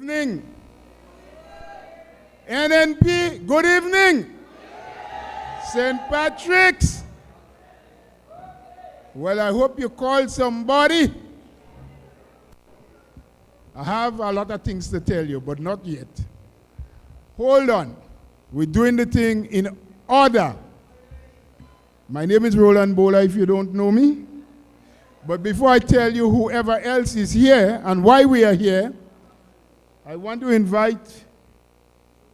Evening. NNP, good evening. St. Patrick's. Well, I hope you called somebody. I have a lot of things to tell you, but not yet. Hold on. We're doing the thing in order. My name is Roland Bowler, if you don't know me. But before I tell you whoever else is here and why we are here, I want to invite,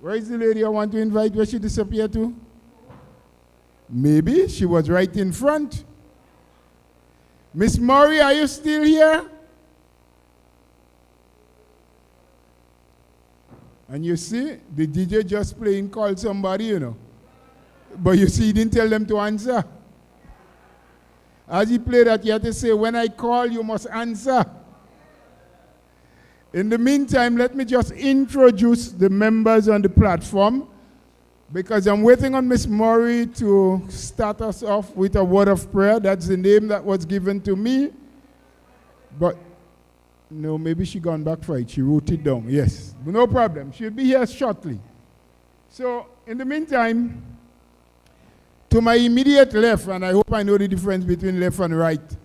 where is the lady I want to invite? Where she disappeared to? Maybe she was right in front. Miss Murray, are you still here? And you see, the DJ just playing call somebody, you know. But you see, he didn't tell them to answer. As he played that, he had to say, when I call, you must answer. In the meantime, let me just introduce the members on the platform, because I'm waiting on Miss Murray to start us off with a word of prayer. That's the name that was given to me. But no, maybe she gone back for it. She wrote it down. Yes, no problem. She'll be here shortly. So in the meantime, to my immediate left, and I hope I know the difference between left and right,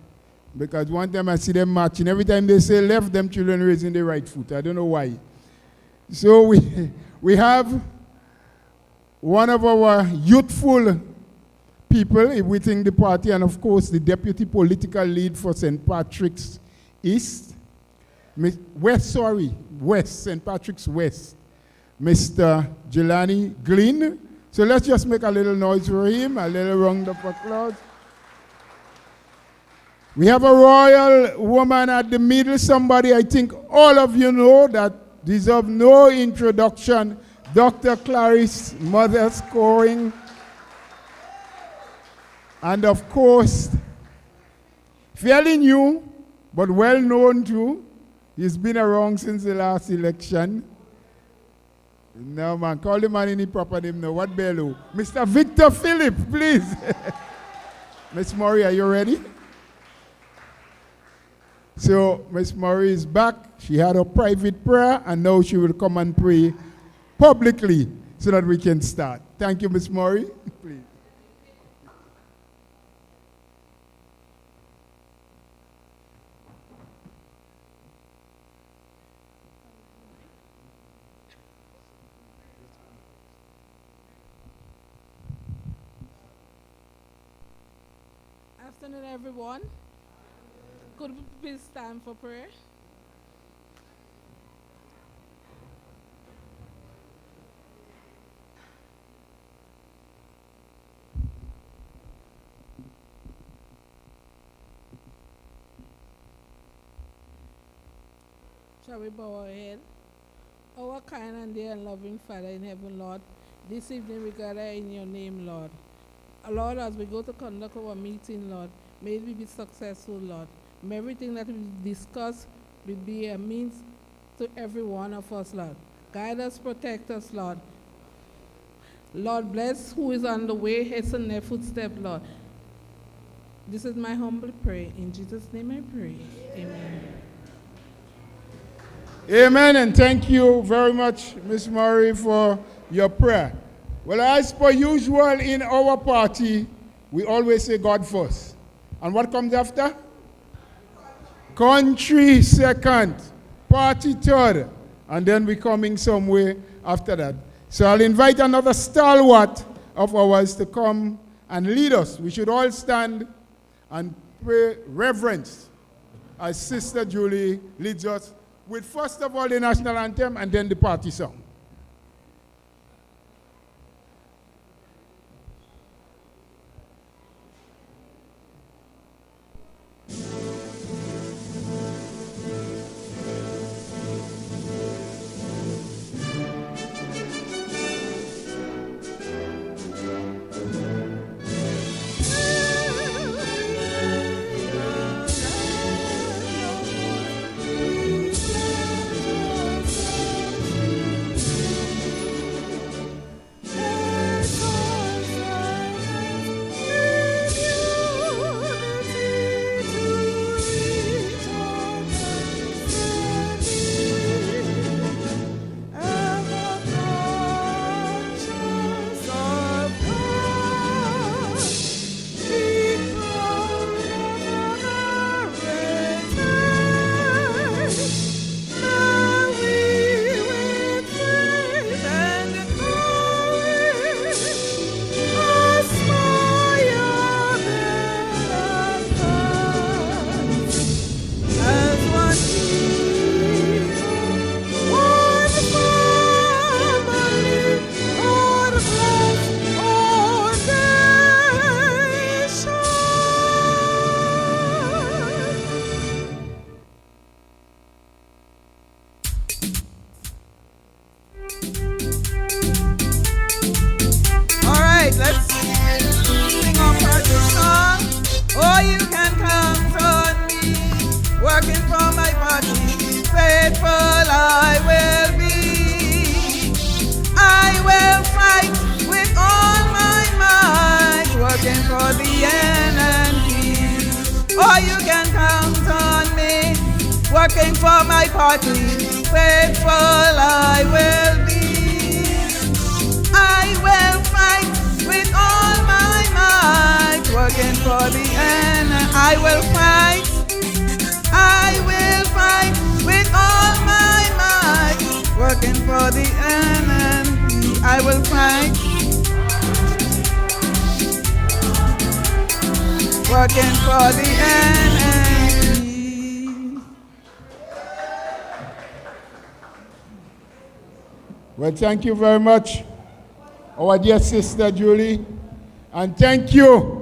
because one time I see them marching. Every time they say left, them children raising their right foot. I don't know why. So we have one of our youthful people within the party, and of course the deputy political lead for St. Patrick's East, St. Patrick's West, Mr. Gilani Gleen. So let's just make a little noise for him, a little round of applause. We have a royal woman at the middle, somebody I think all of you know that deserves no introduction, Dr. Clarice Modeste scoring. And of course, fairly new, but well known too. He's been around since the last election. No, man, call the man in the proper name now. What bello? Mr. Victor Phillip, please. Miss Murray, are you ready? So, Miss Murray is back. She had a private prayer, and now she will come and pray publicly so that we can start. Thank you, Miss Murray. Please. Afternoon, everyone. Could we please stand for prayer? Shall we bow our head? Our kind and dear and loving Father in heaven, Lord, this evening we gather in your name, Lord. Lord, as we go to conduct our meeting, Lord, may we be successful, Lord. May everything that we discuss will be a means to every one of us, Lord. Guide us, protect us, Lord. Lord, bless who is on the way, hasten their footsteps, Lord. This is my humble prayer. In Jesus' name I pray. Amen. Amen, and thank you very much, Miss Murray, for your prayer. Well, as per usual in our party, we always say God first. And what comes after? Country second, party third, and then we coming somewhere after that. So I'll invite another stalwart of ours to come and lead us. We should all stand and pray reverence as Sister Julie leads us with first of all the national anthem and then the party song. faithful I will be. I will fight with all my might, working for the NNP. Oh, you can count on me, working for my party. Faithful I will be. I will fight with all my might, working for the NNP. I will fight. I will fight with all my might, working for the NNP. I will fight, working for the NNP. Well, thank you very much, our dear sister Julie, and thank you,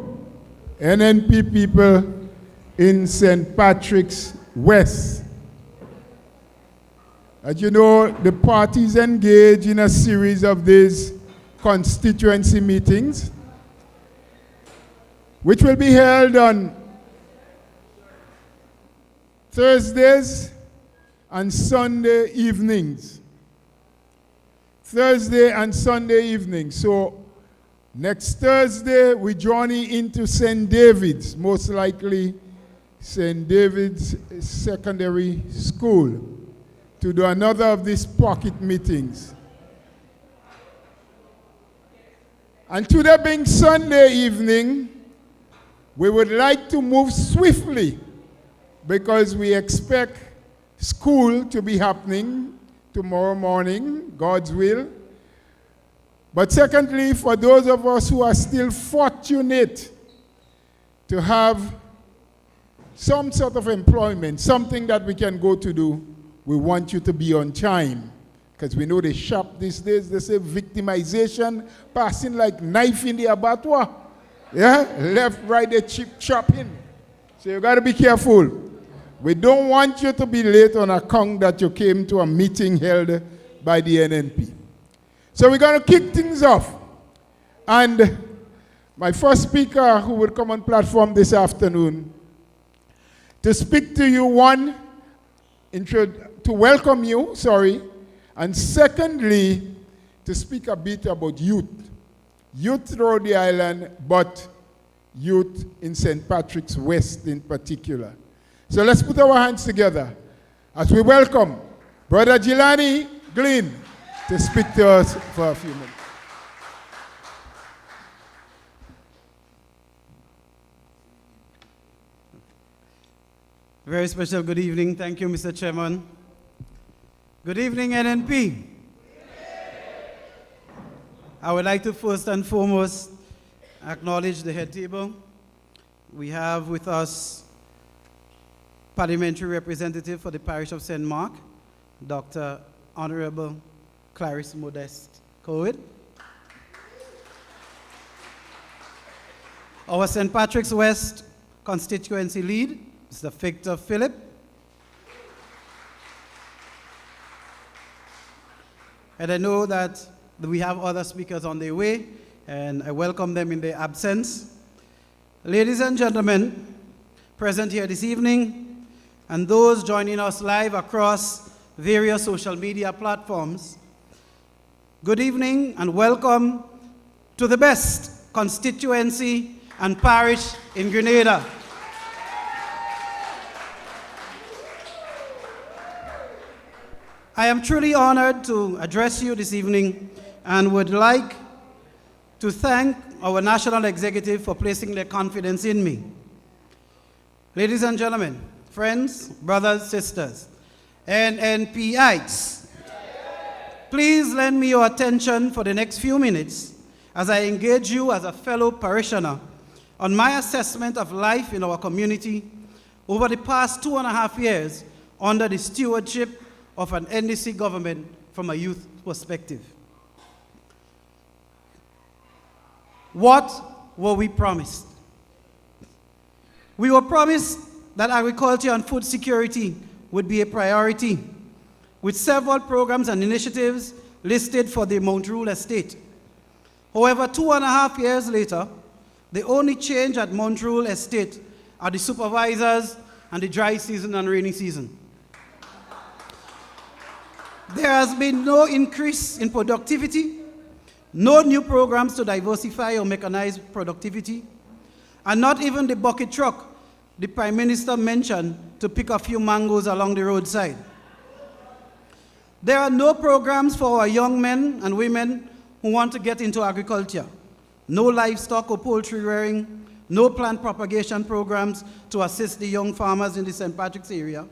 NNP people in St. Patrick's West. As you know, the parties engage in a series of these constituency meetings, which will be held on Thursdays and Sunday evenings. Thursday and Sunday evenings. So next Thursday, we journey into St. David's, most likely St. David's Secondary School, to do another of these pocket meetings. And today being Sunday evening, we would like to move swiftly because we expect school to be happening tomorrow morning, God's will. But secondly, for those of us who are still fortunate to have some sort of employment, something that we can go to do, we want you to be on time. Because we know they shop these days, they say victimization, passing like knife in the abattoir. Yeah, left, right, they chip chopping. So you got to be careful. We don't want you to be late on account that you came to a meeting held by the NNP. So we're going to kick things off. And my first speaker who will come on platform this afternoon to speak to you, one, to welcome you, and secondly, to speak a bit about youth. Youth throughout the island, but youth in St. Patrick's West in particular. So let's put our hands together as we welcome Brother Gilani Gleen to speak to us for a few minutes. Very special good evening. Thank you, Mr. Chairman. Good evening, NNP. I would like to first and foremost acknowledge the head table. We have with us Parliamentary Representative for the Parish of St. Mark, Dr. Honorable Clarice Modeste. Our St. Patrick's West constituency lead, Mr. Phillip. And I know that we have other speakers on their way, and I welcome them in their absence. Ladies and gentlemen, present here this evening, and those joining us live across various social media platforms, good evening and welcome to the best constituency and parish in Grenada. I am truly honored to address you this evening and would like to thank our National Executive for placing their confidence in me. Ladies and gentlemen, friends, brothers, sisters, NNPites, please lend me your attention for the next few minutes as I engage you as a fellow parishioner on my assessment of life in our community over the past 2.5 years under the stewardship of an NDC government from a youth perspective. What were we promised? We were promised that agriculture and food security would be a priority, with several programs and initiatives listed for the Mount Rule estate. However, 2.5 years later, the only change at Mount Rule estate are the supervisors and the dry season and rainy season. There has been no increase in productivity, no new programs to diversify or mechanize productivity, and not even the bucket truck the Prime Minister mentioned to pick a few mangoes along the roadside. There are no programs for our young men and women who want to get into agriculture. No livestock or poultry rearing, no plant propagation programs to assist the young farmers in the St. Patrick's area.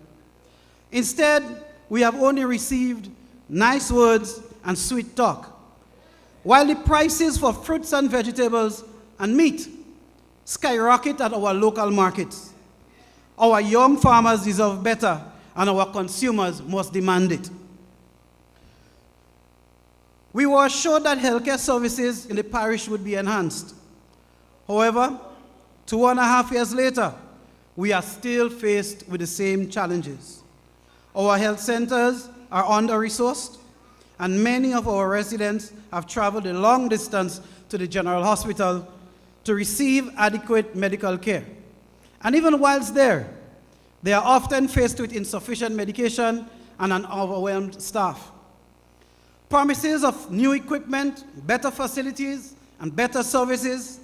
Instead, we have only received nice words and sweet talk, while the prices for fruits and vegetables and meat skyrocket at our local markets. Our young farmers deserve better, and our consumers must demand it. We were assured that healthcare services in the parish would be enhanced. However, 2.5 years later, we are still faced with the same challenges. Our health centers are under-resourced, and many of our residents have traveled a long distance to the General Hospital to receive adequate medical care. And even whilst there, they are often faced with insufficient medication and an overwhelmed staff. Promises of new equipment, better facilities, and better services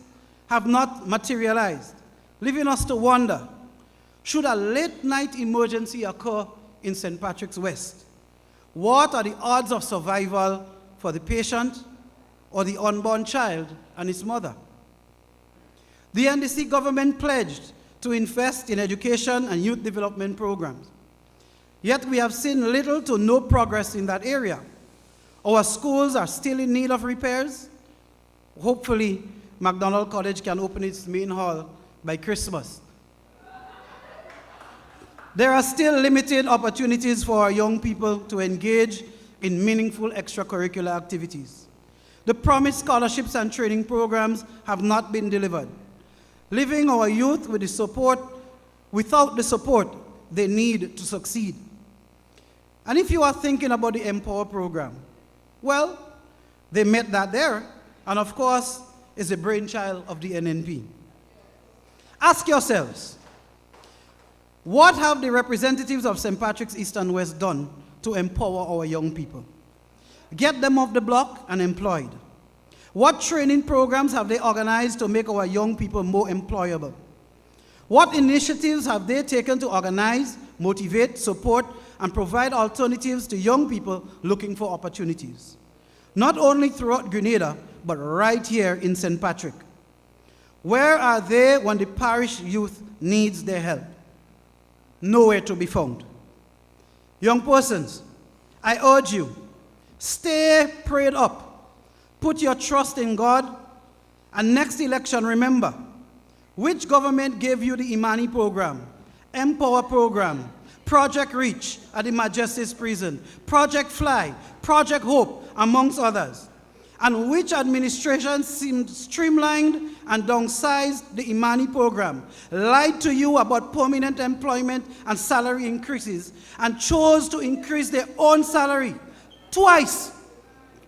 have not materialized, leaving us to wonder, should a late-night emergency occur in St. Patrick's West, what are the odds of survival for the patient or the unborn child and its mother? The NDC government pledged to invest in education and youth development programs. Yet we have seen little to no progress in that area. Our schools are still in need of repairs. Hopefully, MacDonald College can open its main hall by Christmas. There are still limited opportunities for our young people to engage in meaningful extracurricular activities. The promised scholarships and training programs have not been delivered, leaving our youth with without the support they need to succeed. And if you are thinking about the Empower program, well, they met that there, and of course, is a brainchild of the NNP. Ask yourselves, what have the representatives of St. Patrick's East and West done to empower our young people? Get them off the block and employed. What training programs have they organized to make our young people more employable? What initiatives have they taken to organize, motivate, support, and provide alternatives to young people looking for opportunities? Not only throughout Grenada, but right here in St. Patrick. Where are they when the parish youth needs their help? Nowhere to be found. Young persons, I urge you, stay prayed up. Put your trust in God, and next election, remember, which government gave you the Imani program, Empower program, Project Reach at the Majesty's Prison, Project Fly, Project Hope, amongst others? And which administration seemed streamlined and downsized the Imani program, lied to you about permanent employment and salary increases, and chose to increase their own salary twice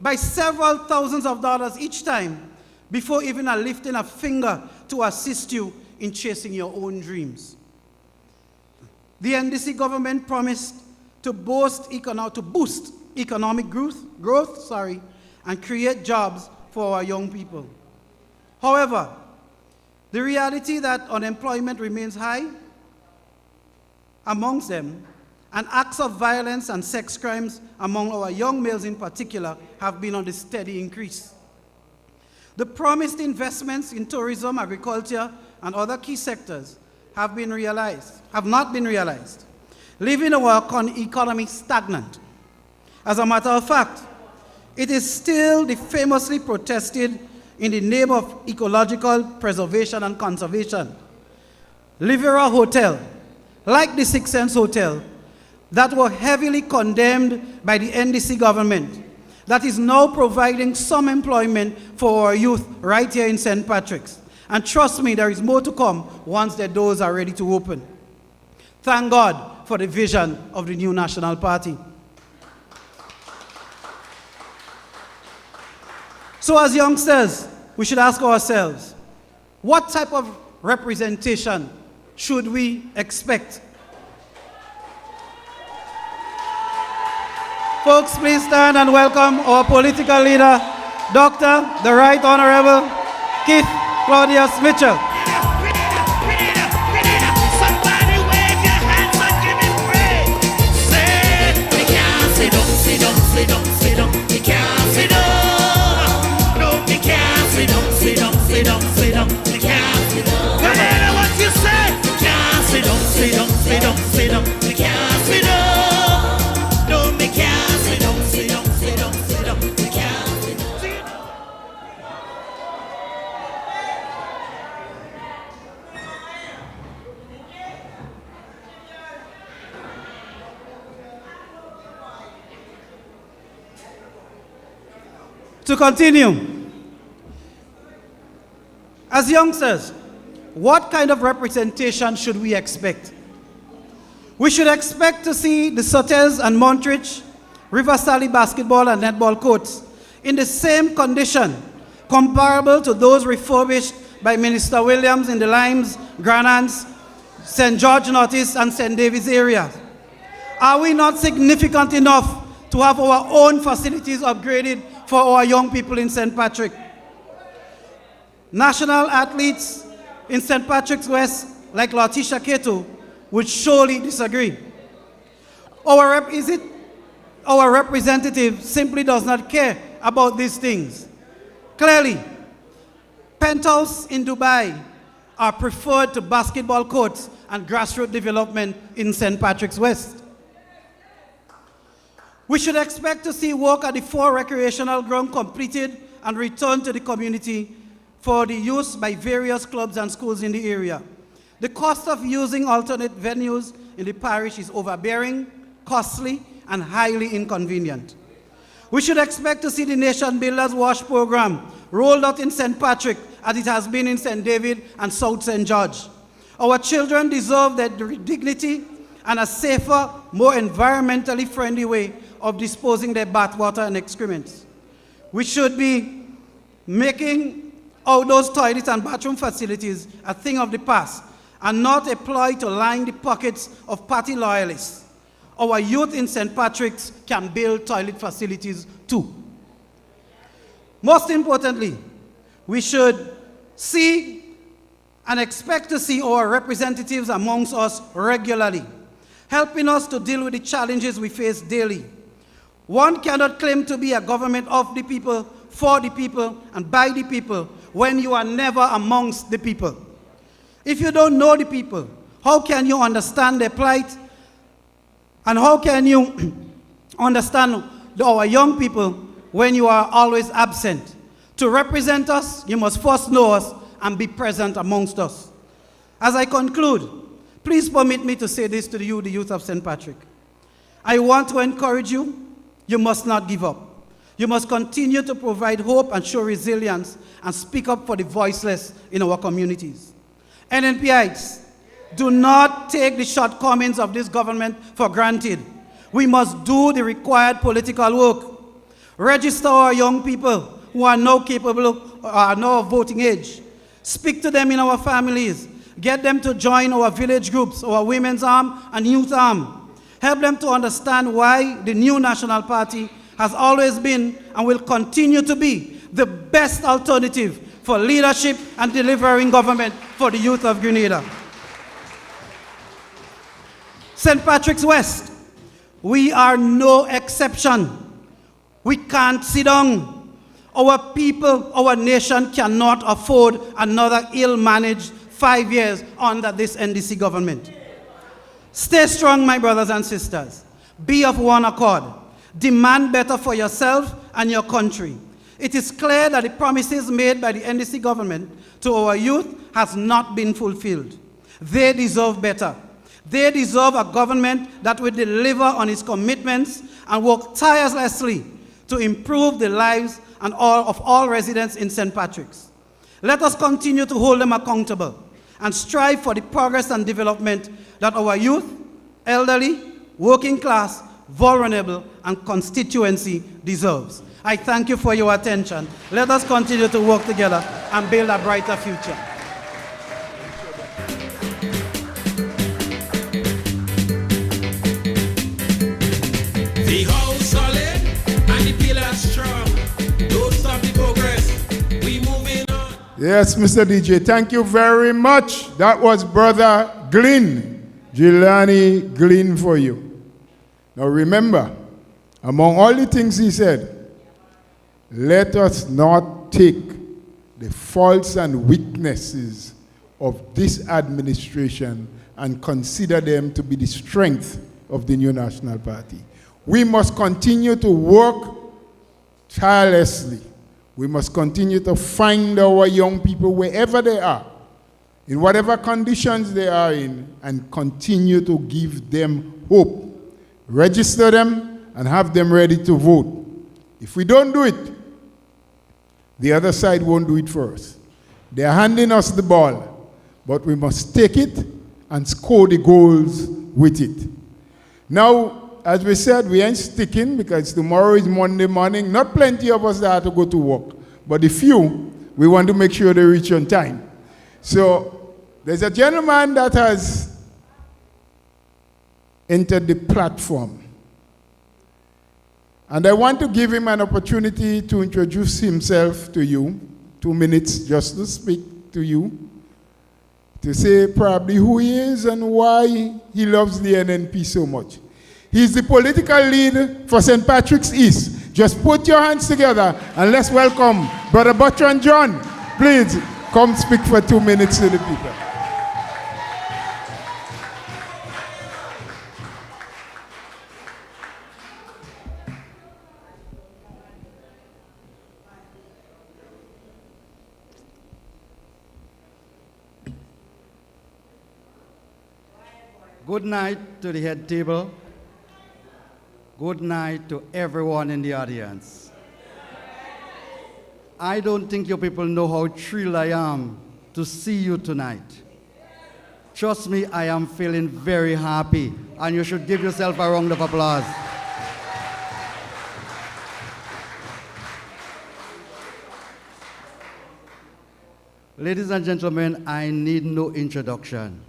by several thousands of dollars each time before even lifting a finger to assist you in chasing your own dreams? The NDC government promised to boost economic growth, and create jobs for our young people. However, the reality that unemployment remains high amongst them, and acts of violence and sex crimes among our young males in particular have been on the steady increase. The promised investments in tourism, agriculture, and other key sectors have not been realized, leaving our economy stagnant. As a matter of fact, it is still famously protested in the name of ecological preservation and conservation. Livera Hotel, like the Six Sense Hotel, that were heavily condemned by the NDC government, that is now providing some employment for our youth right here in St. Patrick's. And trust me, there is more to come once the doors are ready to open. Thank God for the vision of the new National Party. So as youngsters, we should ask ourselves, what type of representation should we expect? Folks, please stand and welcome our political leader, Dr. the Right Honorable Keith Claudius Mitchell. Somebody wave your hands and give him praise. Say, we can't sit down, sit down, sit down, sit down. We can't sit down. No, we can't sit down, sit down, sit down, sit down. We can't sit down. No matter what you say, we can't sit down, sit down, sit down, sit down. We can't sit down. No, we can't sit down, sit down, sit down, sit down. We can't sit down, sit down. To continue, as youngsters, what kind of representation should we expect? We should expect to see the Sotters and Montrich River Sally basketball and netball courts in the same condition, comparable to those refurbished by Minister Williams in the Limes, Granans, St. George Northeast, and St. David's areas. Are we not significant enough to have our own facilities upgraded for our young people in St. Patrick? National athletes in St. Patrick's West, like Letitia Keto, would surely disagree. Our representative simply does not care about these things. Clearly, penthouse in Dubai are preferred to basketball courts and grassroots development in St. Patrick's West. We should expect to see work at the 4 recreational grounds completed and returned to the community for the use by various clubs and schools in the area. The cost of using alternate venues in the parish is overbearing, costly, and highly inconvenient. We should expect to see the Nation Builders Wash program rolled out in St. Patrick as it has been in St. David and South St. George. Our children deserve their dignity and a safer, more environmentally friendly way of disposing their bathwater and excrements. We should be making outdoor toilets and bathroom facilities a thing of the past and not apply to line the pockets of party loyalists. Our youth in St. Patrick's can build toilet facilities too. Most importantly, we should see and expect to see our representatives amongst us regularly, helping us to deal with the challenges we face daily. One cannot claim to be a government of the people, for the people, and by the people when you are never amongst the people. If you don't know the people, how can you understand their plight? And how can you understand our young people when you are always absent? To represent us, you must first know us and be present amongst us. As I conclude, please permit me to say this to you, the youth of St. Patrick. I want to encourage you. You must not give up. You must continue to provide hope and show resilience and speak up for the voiceless in our communities. NNPites, do not take the shortcomings of this government for granted. We must do the required political work. Register our young people who are now capable, are now of voting age. Speak to them in our families. Get them to join our village groups, our women's arm and youth arm. Help them to understand why the new National Party has always been and will continue to be the best alternative for leadership and delivering government for the youth of Grenada. St. Patrick's West, we are no exception. We can't sit down. Our people, our nation cannot afford another ill-managed 5 years under this NDC government. Stay strong, my brothers and sisters. Be of one accord. Demand better for yourself and your country. It is clear that the promises made by the NDC government to our youth has not been fulfilled. They deserve better. They deserve a government that will deliver on its commitments and work tirelessly to improve the lives and of all residents in St. Patrick's. Let us continue to hold them accountable and strive for the progress and development that our youth, elderly, working class, vulnerable, and constituency deserves. I thank you for your attention. Let us continue to work together and build a brighter future. The whole solid Yes, Mr. DJ, thank you very much. That was Brother Gleen, Gilani Gleen for you. Now remember, among all the things he said, let us not take the faults and weaknesses of this administration and consider them to be the strength of the new National Party. We must continue to work tirelessly. We must continue to find our young people wherever they are, in whatever conditions they are in, and continue to give them hope. Register them and have them ready to vote. If we don't do it, the other side won't do it for us. They are handing us the ball, but we must take it and score the goals with it. Now, as we said, we ain't sticking because tomorrow is Monday morning. Not plenty of us that have to go to work, but the few, we want to make sure they reach on time. So there's a gentleman that has entered the platform. And I want to give him an opportunity to introduce himself to you. 2 minutes just to speak to you, to say probably who he is and why he loves the NNP so much. He's the political lead for St. Patrick's East. Just put your hands together and let's welcome Brother Butran John. Please come speak for 2 minutes to the people. Good night to the head table. Good night to everyone in the audience. I don't think you people know how thrilled I am to see you tonight. Trust me, I am feeling very happy, and you should give yourself a round of applause. Ladies and gentlemen, I need no introduction.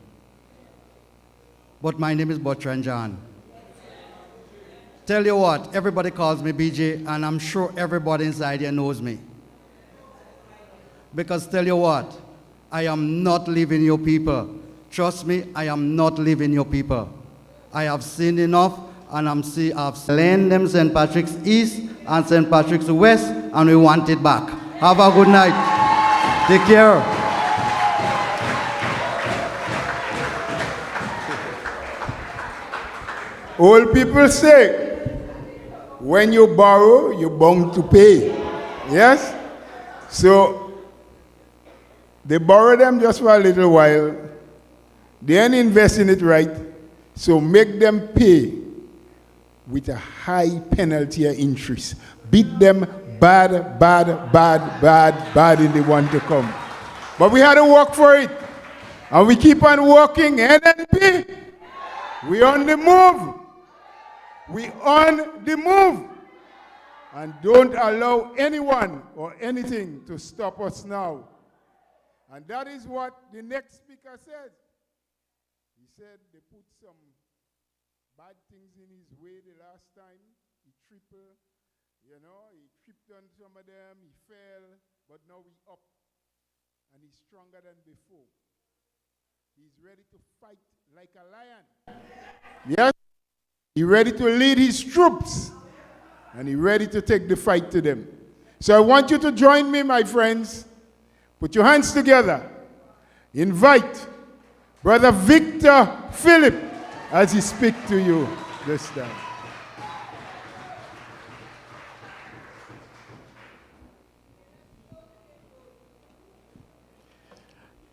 But my name is Butran John. Tell you what, everybody calls me BJ, and I'm sure everybody inside here knows me. Because tell you what, I am not leaving your people. Trust me, I am not leaving your people. I have seen enough, and I've lent them St. Patrick's East and St. Patrick's West, and we want it back. Have a good night. Take care. Old people say, when you borrow, you're bound to pay. Yes? So, they borrow them just for a little while. They ain't invest in it right. So make them pay with a high penalty or interest. Beat them bad in the one to come. But we had to work for it. And we keep on working. NNP, we on the move. We on the move. And don't allow anyone or anything to stop us now. And that is what the next speaker said. He said they put some bad things in his way the last time. He tripped on some of them, he fell, but now he's up. And he's stronger than before. He's ready to fight like a lion. Yes? He's ready to lead his troops. And he's ready to take the fight to them. So I want you to join me, my friends. Put your hands together. Invite Brother Victor Phillip as he speaks to you this time.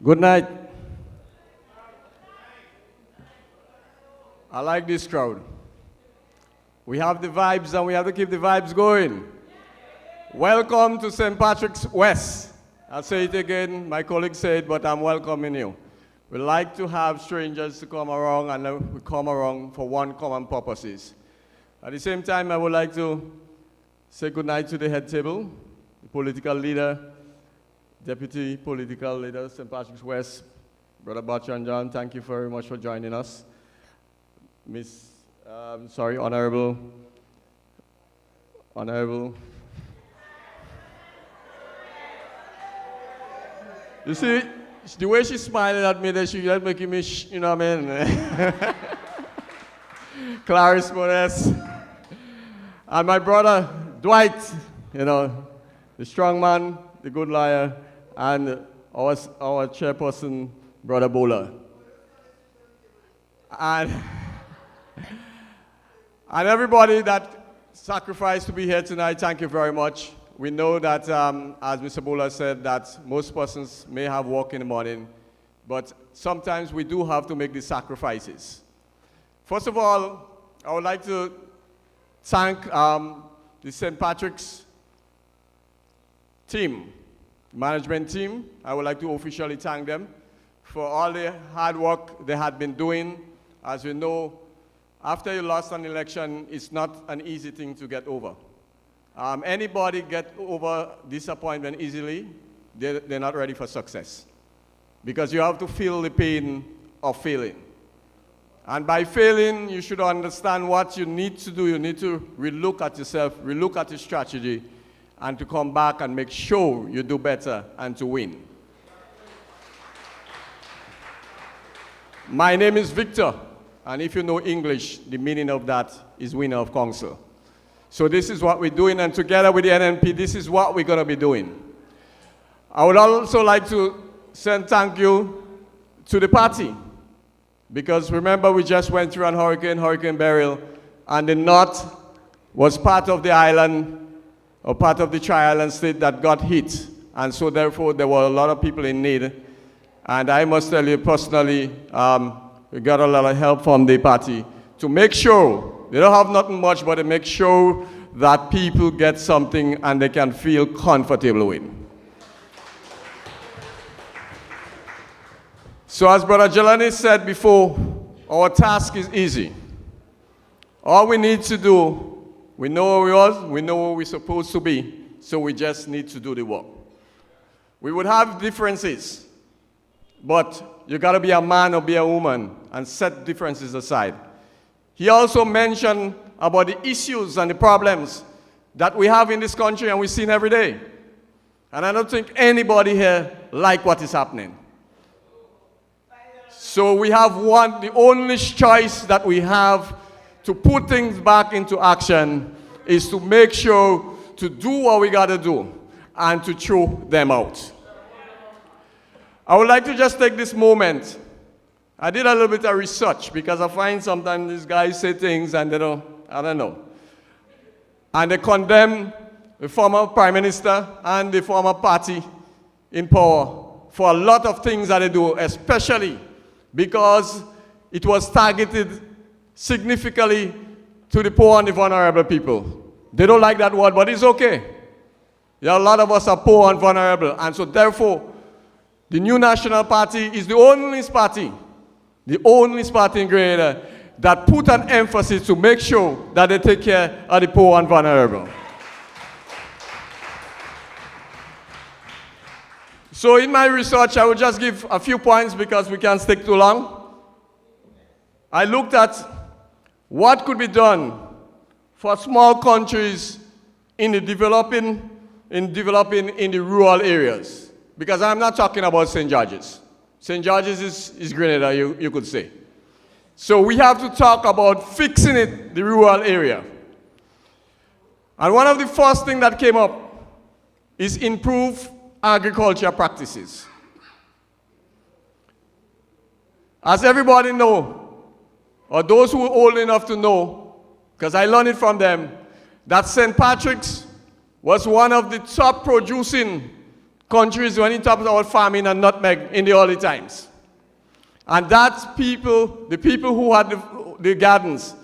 Good night. I like this crowd. We have the vibes and we have to keep the vibes going. Welcome to St. Patrick's West. I'll say it again, my colleague said, but I'm welcoming you. We like to have strangers to come around, and we come around for one common purposes. At the same time, I would like to say good night to the head table, the political leader, Deputy Political Leader, St. Patrick's West, Brother Butran John, thank you very much for joining us. Honorable. You see, the way she's smiling at me, that she's just making me, you know what I mean? Clarice Modeste. And my brother, Dwight, you know, the strong man, the good liar, and our chairperson, Brother Bowler. And everybody that sacrificed to be here tonight, thank you very much. We know that, as Mr. Bowler said, that most persons may have work in the morning, but sometimes we do have to make these sacrifices. First of all, I would like to thank the St. Patrick's team, management team. I would like to officially thank them for all the hard work they had been doing. As you know, after you lost an election, it's not an easy thing to get over. Anybody get over disappointment easily, they're not ready for success. Because you have to feel the pain of failing. And by failing, you should understand what you need to do. You need to relook at yourself, relook at your strategy, and to come back and make sure you do better and to win. My name is Victor, and if you know English, the meaning of that is winner of council. So this is what we're doing, and together with the NNP, this is what we're going to be doing. I would also like to send thank you to the party. Because remember, we just went through an Hurricane Beryl, and the north was part of the island, or part of the tri-island state that got hit. And so therefore, there were a lot of people in need. And I must tell you personally, we got a lot of help from the party to make sure, they don't have nothing much, but to make sure that people get something and they can feel comfortable with. So as Brother Gilani said before, our task is easy. All we need to do, we know where we are, we know where we're supposed to be, so we just need to do the work. We would have differences, but you gotta be a man or be a woman and set differences aside. He also mentioned about the issues and the problems that we have in this country and we've seen every day. And I don't think anybody here like what is happening. So we have the only choice that we have to put things back into action is to make sure to do what we got to do and to throw them out. I would like to just take this moment. I did a little bit of research because I find sometimes these guys say things and they don't, I don't know. And they condemn the former Prime Minister and the former party in power for a lot of things that they do, especially because it was targeted significantly to the poor and the vulnerable people. They don't like that word, but it's okay. There are a lot of us are poor and vulnerable, and so therefore, the New National Party is the only party in Grenada that put an emphasis to make sure that they take care of the poor and vulnerable. So in my research, I will just give a few points because we can't stick too long. I looked at what could be done for small countries in developing in the rural areas. Because I'm not talking about St. George's. St. George's is Grenada, you could say. So we have to talk about fixing it, the rural area. And one of the first things that came up is improve agriculture practices. As everybody know, or those who are old enough to know, because I learned it from them, that St. Patrick's was one of the top producing countries when it talks about farming and nutmeg in the early times. And that's the people who had the gardens,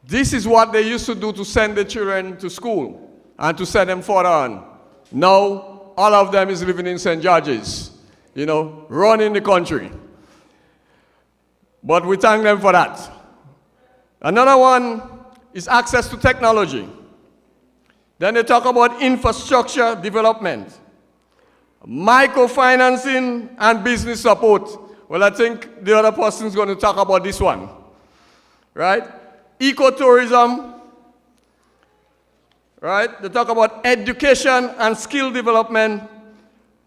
this is what they used to do to send the children to school and to send them further on. Now, all of them is living in St. George's, running the country. But we thank them for that. Another one is access to technology. Then they talk about infrastructure development, microfinancing, and business support. Well, I think the other person is going to talk about this one, right? Ecotourism, right? They talk about education and skill development,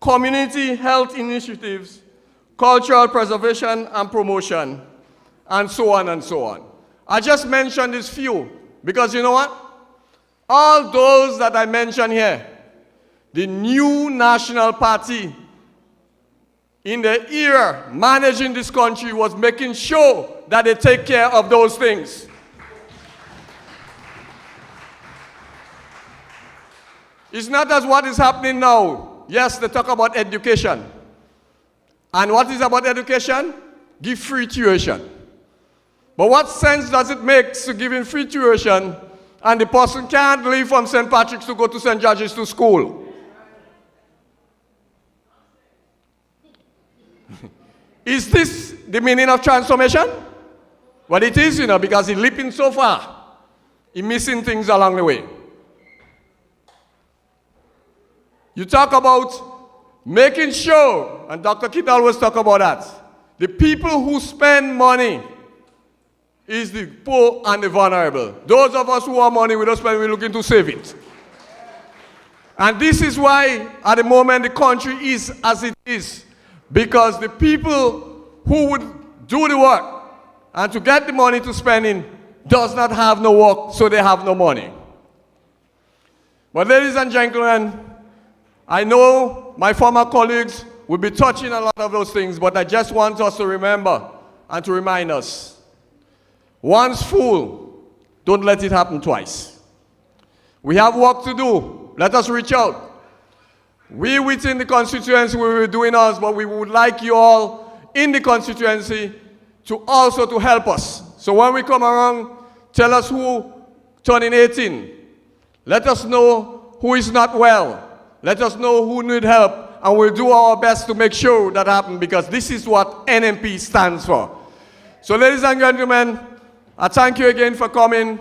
community health initiatives, cultural preservation and promotion, and so on and so on. I just mentioned these few because you know what? All those that I mentioned here, the new national party in the era managing this country was making sure that they take care of those things. It's not as what is happening now. Yes, they talk about education. And what is about education? Give free tuition. But what sense does it make to giving free tuition and the person can't leave from St. Patrick's to go to St. George's to school? Is this the meaning of transformation? Well, it is, you know, because he's leaping so far. He's missing things along the way. You talk about making sure, and Dr. Kidd always talk about that, the people who spend money is the poor and the vulnerable. Those of us who have money, we don't spend, we're looking to save it. And this is why, at the moment, the country is as it is. Because the people who would do the work and to get the money to spend in does not have no work, so they have no money. But ladies and gentlemen, I know my former colleagues will be touching a lot of those things, but I just want us to remember and to remind us. Once full, don't let it happen twice. We have work to do. Let us reach out. We within the constituency, we were doing ours, but we would like you all in the constituency to also to help us. So when we come around, tell us who turning 18. Let us know who is not well. Let us know who need help, and we'll do our best to make sure that happens, because this is what NMP stands for. So ladies and gentlemen, I thank you again for coming,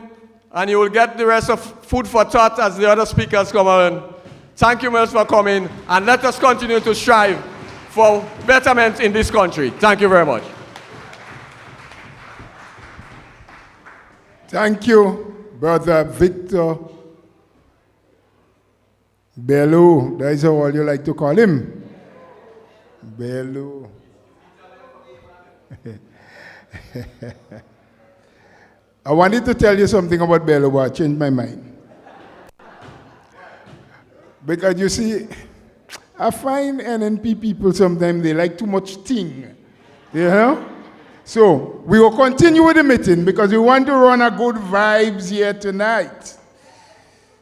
and you will get the rest of food for thought as the other speakers come on. Thank you much for coming, and let us continue to strive for betterment in this country. Thank you very much. Thank you, Brother Victor Bello. That is how all you like to call him. Bello. I wanted to tell you something about Bello, but I changed my mind. Because you see, I find NNP people sometimes they like too much thing. You know? So we will continue with the meeting because we want to run a good vibes here tonight.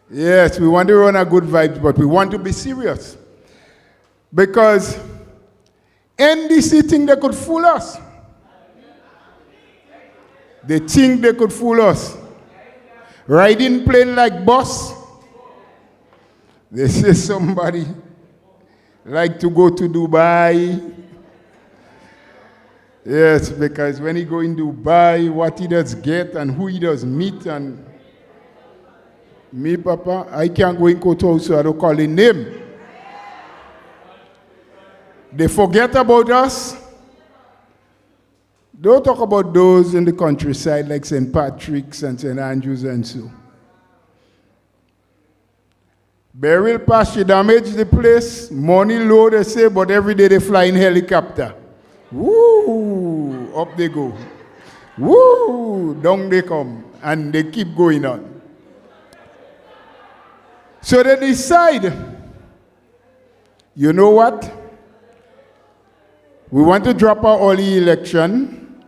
Yes, we want to run a good vibes, but we want to be serious. Because NDC think they could fool us. They think they could fool us. Riding plane like bus. They say somebody like to go to Dubai. Yes, because when he go in Dubai, what he does get and who he does meet, and me, Papa, I can't go in Koto, so I don't call his name. They forget about us. Don't talk about those in the countryside like St. Patrick's and St. Andrews and so. Burial pasture damage the place, money low they say, but every day they fly in helicopter. Woo, up they go. Woo, down they come, and they keep going on. So they decide, you know what? We want to drop our early election.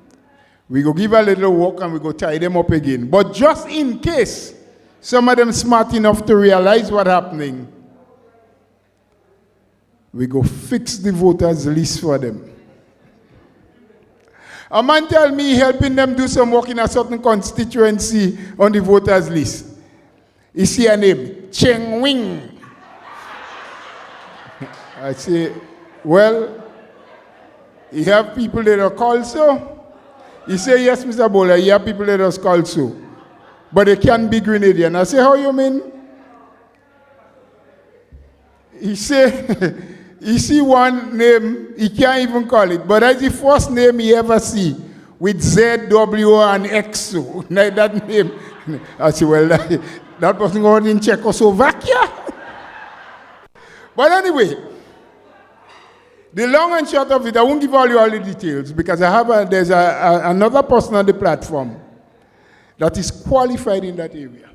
We go give a little walk and we go tie them up again. But just in case some of them smart enough to realize what's happening, we go fix the voters list for them. A man tell me helping them do some work in a certain constituency on the voters list. You see a name, Cheng Wing. I say, well, you have people that are called so? He say, yes, Mr. Bowler, you have people that are called so. But they can't be Grenadian. I say, how you mean? He say, he see one name, he can't even call it. But that's the first name he ever see with Z, W, and X. So that name. I say, well, that person going in Czechoslovakia. But anyway, The long and short of it, I won't give all you all the details because there's another person on the platform that is qualified in that area.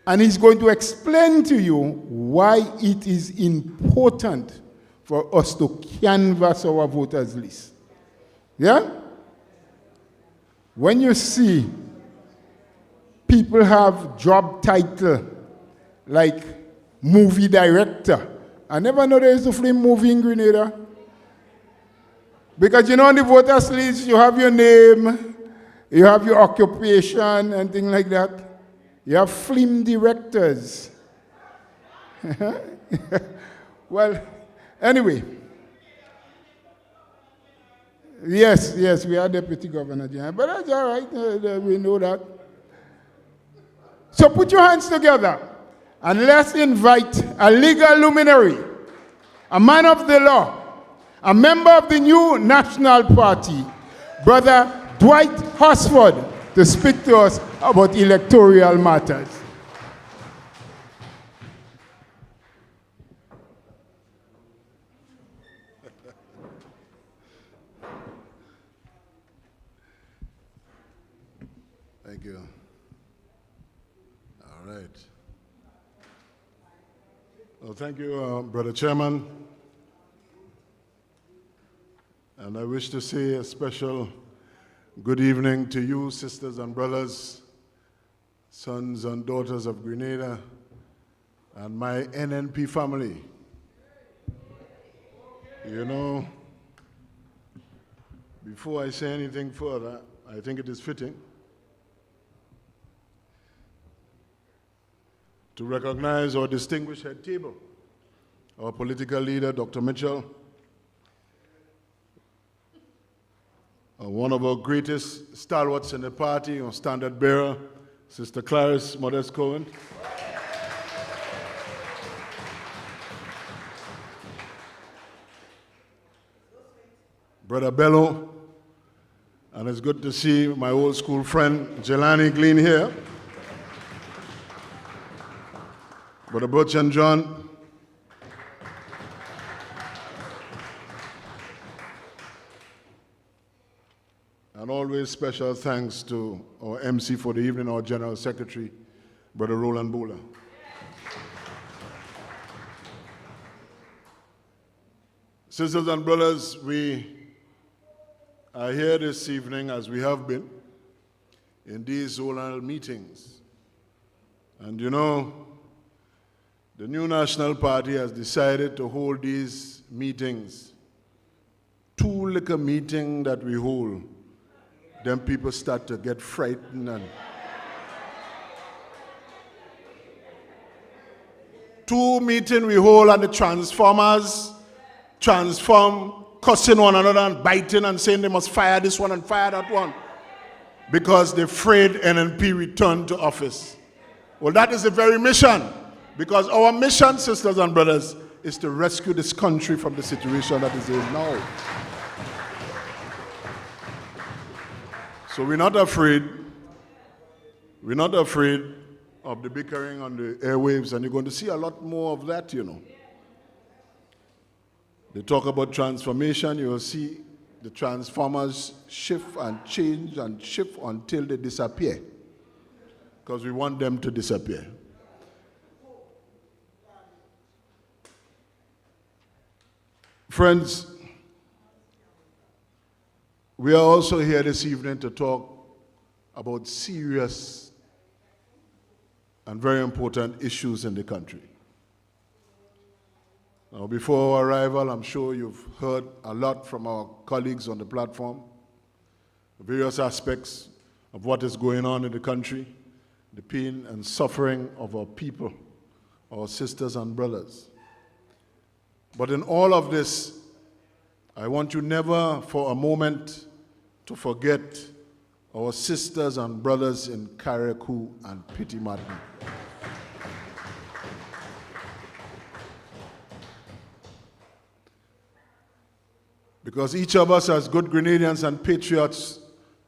And he's going to explain to you why it is important for us to canvass our voters list. Yeah? When you see people have job title like movie director, I never know there is a film movie in Grenada. Because on the voters list, you have your name, you have your occupation and things like that. You have film directors. Well, anyway. Yes, we are Deputy Governor General, but that's all right, we know that. So put your hands together and let's invite a legal luminary, a man of the law, a member of the new National Party, Brother Dwight Hosford, to speak to us about electoral matters. Thank you. All right. Well, thank you, Brother Chairman. And I wish to say a special good evening to you, sisters and brothers, sons and daughters of Grenada, and my NNP family. Before I say anything further, I think it is fitting to recognize our distinguished head table, our political leader, Dr. Mitchell, one of our greatest stalwarts in the party, our standard bearer, Sister Clarice Modeste Cohen. Brother Bello, and it's good to see my old school friend, Gilani Gleen here. Brother Butran John. And always special thanks to our MC for the evening, our General Secretary, Brother Roland Bowler. Sisters and brothers, we are here this evening, as we have been, in these ZONAL meetings. And the new National Party has decided to hold these meetings. 2 liquor meetings that we hold, then people start to get frightened and 2 meetings we hold and the transformers transform, cussing one another and biting and saying they must fire this one and fire that one because they're afraid NNP return to office. Well, that is the very mission, because our mission, sisters and brothers, is to rescue this country from the situation that is in now. So we're not afraid. We're not afraid of the bickering on the airwaves, and you're going to see a lot more of that, They talk about transformation, you will see the transformers shift and change and shift until they disappear, because we want them to disappear. Friends, we are also here this evening to talk about serious and very important issues in the country. Now, before our arrival, I'm sure you've heard a lot from our colleagues on the platform, various aspects of what is going on in the country, the pain and suffering of our people, our sisters and brothers. But in all of this, I want you never for a moment to forget our sisters and brothers in Carriacou and Petit Martin. Because each of us as good Grenadians and patriots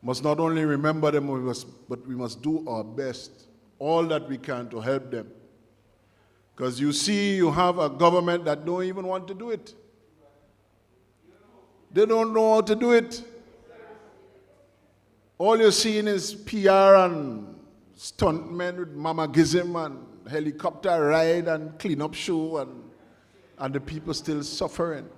must not only remember them, but we must do our best, all that we can to help them. Because you see, you have a government that don't even want to do it. They don't know how to do it. All you're seeing is PR and stuntmen with mamagism and helicopter ride and clean-up show, and the people still suffering.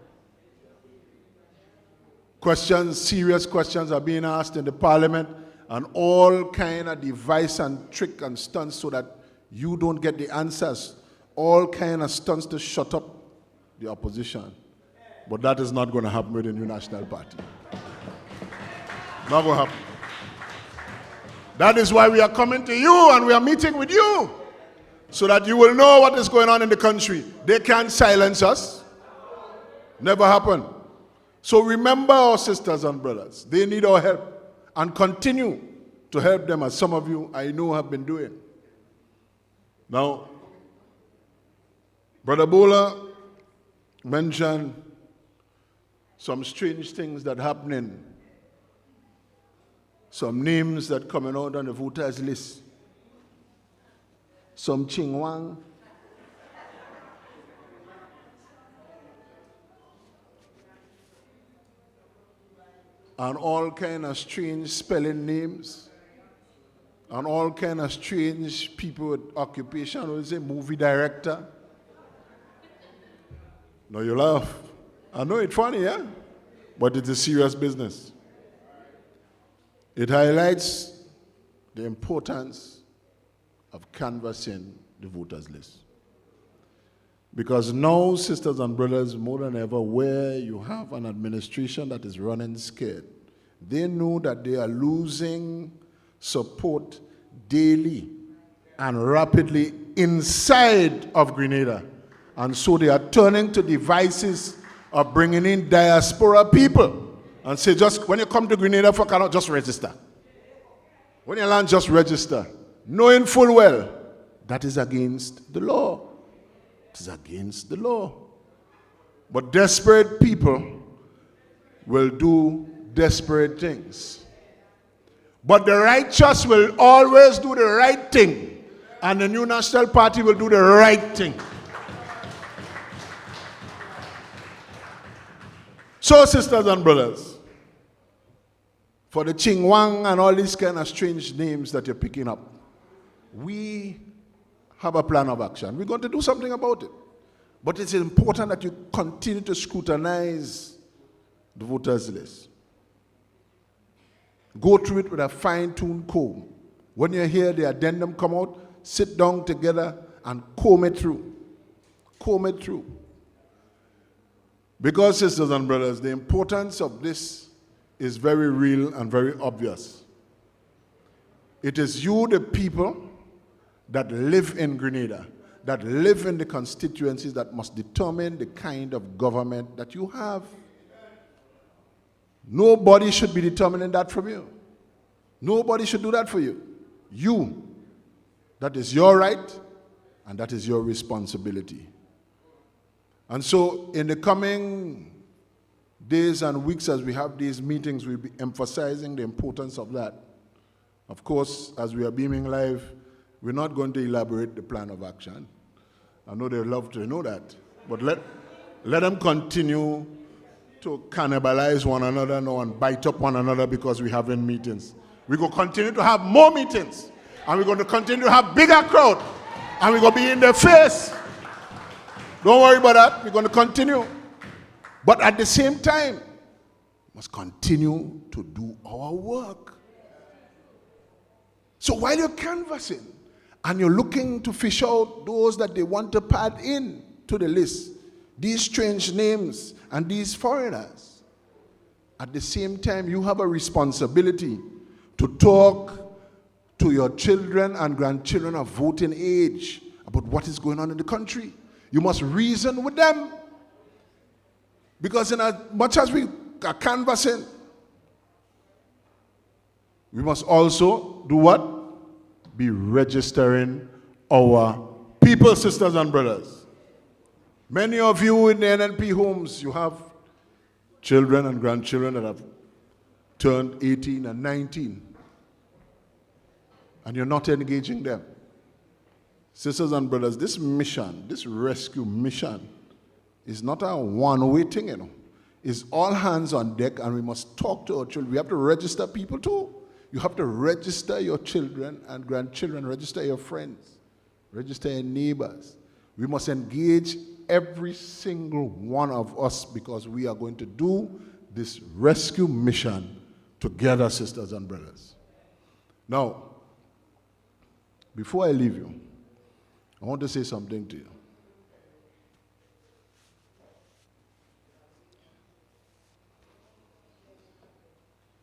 Questions, serious questions are being asked in the parliament, and all kind of device and trick and stunts so that you don't get the answers. All kind of stunts to shut up the opposition. But that is not going to happen with the New National Party. Not going to happen. That is why we are coming to you and we are meeting with you, so that you will know what is going on in the country. They can't silence us. Never happen. So remember our sisters and brothers. They need our help, and continue to help them, as some of you I know have been doing. Now, Brother Bola mentioned some strange things that happening. Some names that coming out on the voters list. Some Chingwang. And all kind of strange spelling names. And all kind of strange people with occupation. What is it? Movie director. No, you laugh. I know it's funny, yeah? But it's a serious business. It highlights the importance of canvassing the voters list. Because now, sisters and brothers, more than ever, where you have an administration that is running scared, they know that they are losing support daily and rapidly inside of Grenada. And so they are turning to devices of bringing in diaspora people. And say, just when you come to Grenada for cannot, just register. When you land, just register. Knowing full well that is against the law. It is against the law. But desperate people will do desperate things. But the righteous will always do the right thing. And the New National Party will do the right thing. So, sisters and brothers, for the Chingwang and all these kind of strange names that you're picking up, we have a plan of action. We're going to do something about it. But it's important that you continue to scrutinize the voters list. Go through it with a fine-tuned comb. When you hear the addendum come out, sit down together and comb it through. Comb it through. Because, sisters and brothers, the importance of this is very real and very obvious. It is you, the people, that live in Grenada, that live in the constituencies, that must determine the kind of government that you have. Nobody should be determining that from you. Nobody should do that for you. You. That is your right, and that is your responsibility. And so, in the coming days and weeks as we have these meetings, we'll be emphasizing the importance of that. Of course, as we are beaming live, we're not going to elaborate the plan of action. I know they'd love to know that. But let them continue to cannibalize one another now and bite up one another because we're having meetings. We're going to continue to have more meetings. And we're going to continue to have bigger crowd. And we're going to be in their face. Don't worry about that. We're going to continue. But at the same time, we must continue to do our work. So while you're canvassing and you're looking to fish out those that they want to pad in to the list, these strange names and these foreigners, at the same time, you have a responsibility to talk to your children and grandchildren of voting age about what is going on in the country. You must reason with them. Because in as much as we are canvassing, we must also do what? Be registering our people, sisters and brothers. Many of you in the NNP homes, you have children and grandchildren that have turned 18 and 19. And you're not engaging them. Sisters and brothers, this mission, this rescue mission, is not a one-way thing, you know. is all hands on deck, and we must talk to our children. We have to register people too. You have to register your children and grandchildren, register your friends, register your neighbors. We must engage every single one of us because we are going to do this rescue mission together, sisters and brothers. Now, before I leave you, I want to say something to you.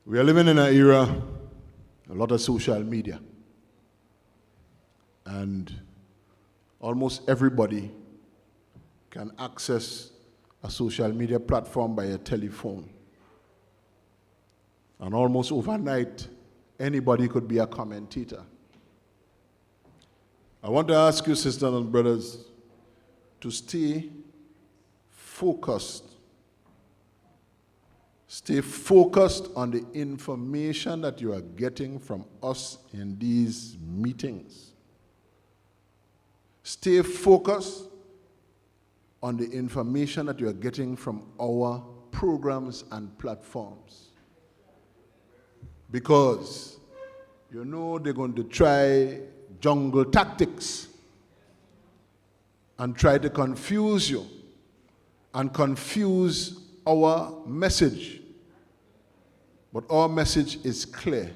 We are living in an era, a lot of social media. And almost everybody can access a social media platform by a telephone. And almost overnight, anybody could be a commentator. I want to ask you, sisters and brothers, to stay focused. Stay focused on the information that you are getting from us in these meetings. Stay focused on the information that you are getting from our programs and platforms. Because you know they're going to try jungle tactics and try to confuse you and confuse our message. But our message is clear,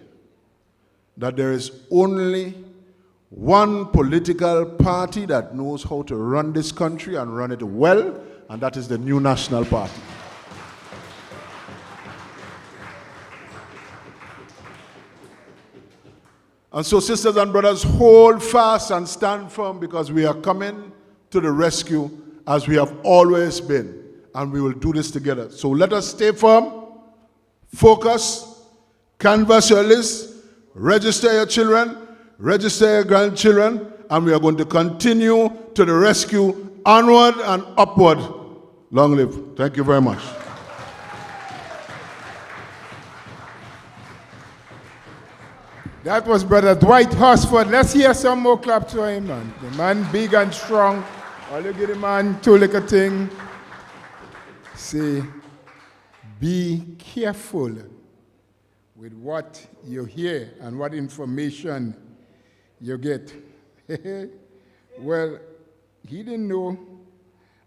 that there is only one political party that knows how to run this country and run it well, and that is the New National Party. And so, sisters and brothers, hold fast and stand firm, because we are coming to the rescue as we have always been, and we will do this together. So let us stay firm, focus, canvass your list, register your children, register your grandchildren, and we are going to continue to the rescue, onward and upward. Long live. Thank you very much. That was Brother Dwight Hosford. Let's hear some more claps for him, man. The man big and strong. All you get the man two little thing. Say, be careful with what you hear and what information you get. Well, he didn't know.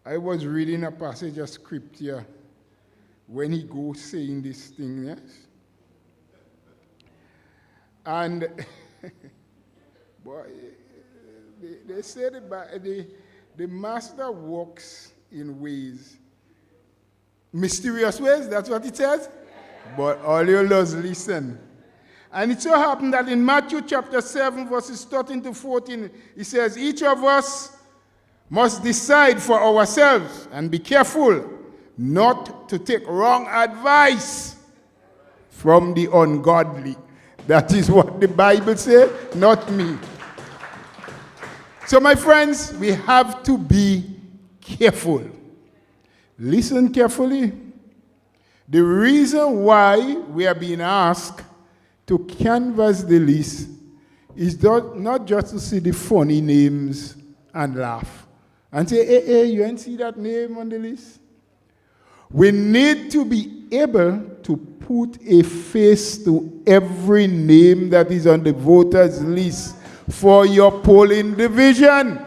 I was reading a passage of scripture when he goes saying this thing, yes? And boy, they say the master walks in ways, mysterious ways, that's what it says? But all you just listen. And it so happened that in Matthew chapter 7, verses 13 to 14, it says, each of us must decide for ourselves and be careful not to take wrong advice from the ungodly. That is what the Bible says, not me. So my friends, we have to be careful. Listen carefully. The reason why we are being asked to canvass the list is not just to see the funny names and laugh and say, hey, you ain't see that name on the list? We need to be able to put a face to every name that is on the voters list for your polling division.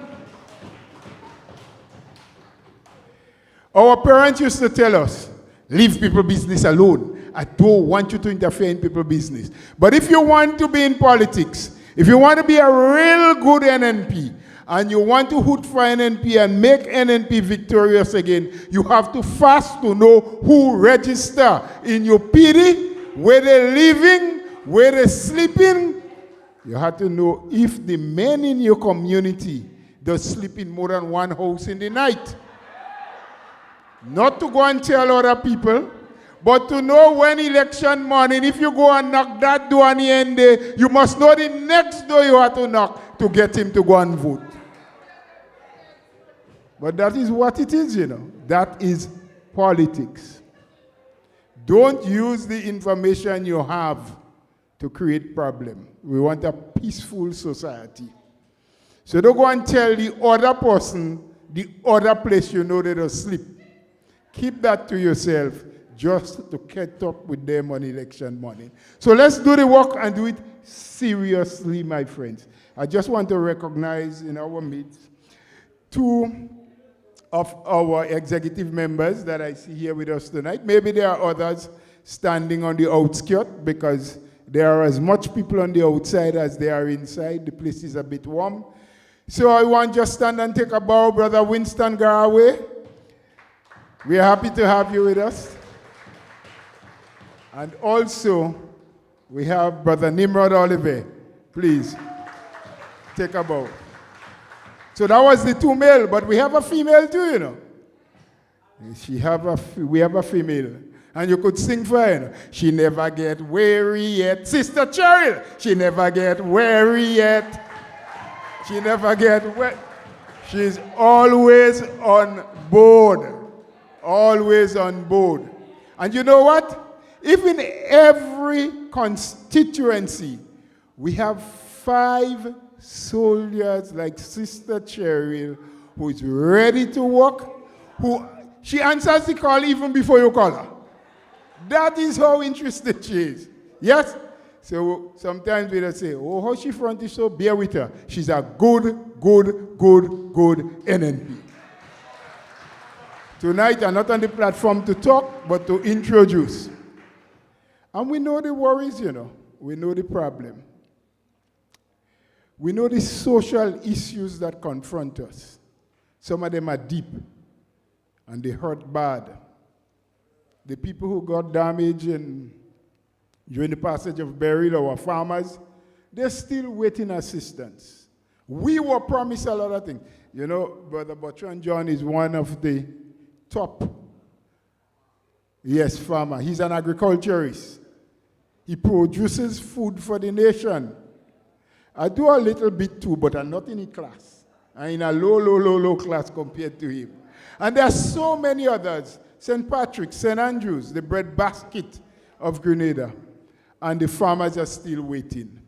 Our parents used to tell us, leave people's business alone. I don't want you to interfere in people's business. But if you want to be in politics, if you want to be a real good NNP, and you want to hoot for NNP and make NNP victorious again, you have to fast to know who register in your PD, where they're living, where they're sleeping. You have to know if the men in your community does sleep in more than one house in the night. Not to go and tell other people, but to know when election morning, if you go and knock that door on the end day, you must know the next door you have to knock to get him to go and vote. But that is what it is, you know. That is politics. Don't use the information you have to create problem. We want a peaceful society. So don't go and tell the other person the other place you know they don't sleep. Keep that to yourself. just to catch up with them on election morning. So let's do the work and do it seriously, my friends. I just want to recognize in our midst 2 of our executive members that I see here with us tonight. Maybe there are others standing on the outskirts because there are as much people on the outside as there are inside. The place is a bit warm. So I want just stand and take a bow, Brother Winston Garaway. We are happy to have you with us. And also, we have Brother Nimrod Oliver. Please, take a bow. So that was the 2 male, but we have a female too, you know. We have a female. And you could sing for her, you know. She never get weary yet. Sister Cheryl, she never get weary yet. She never get wet. She's always on board. Always on board. And you know what? Even every constituency, we have 5 soldiers like Sister Cheryl who is ready to work, she answers the call even before you call her. That is how interested she is. Yes? So sometimes we just say, oh, how she front is so, bear with her. She's a good NNP. Tonight, I'm not on the platform to talk, but to introduce. And we know the worries, you know. We know the problem. We know the social issues that confront us. Some of them are deep, and they hurt bad. The people who got damaged during the passage of burial, our farmers, they're still waiting assistance. We were promised a lot of things. You know, Brother Butran John is one of the top, farmer. He's an agriculturist. He produces food for the nation. I do a little bit too, but I'm not in a class. I'm in a low class compared to him. And there are so many others. St. Patrick's, St. Andrew's, the bread basket of Grenada. And the farmers are still waiting.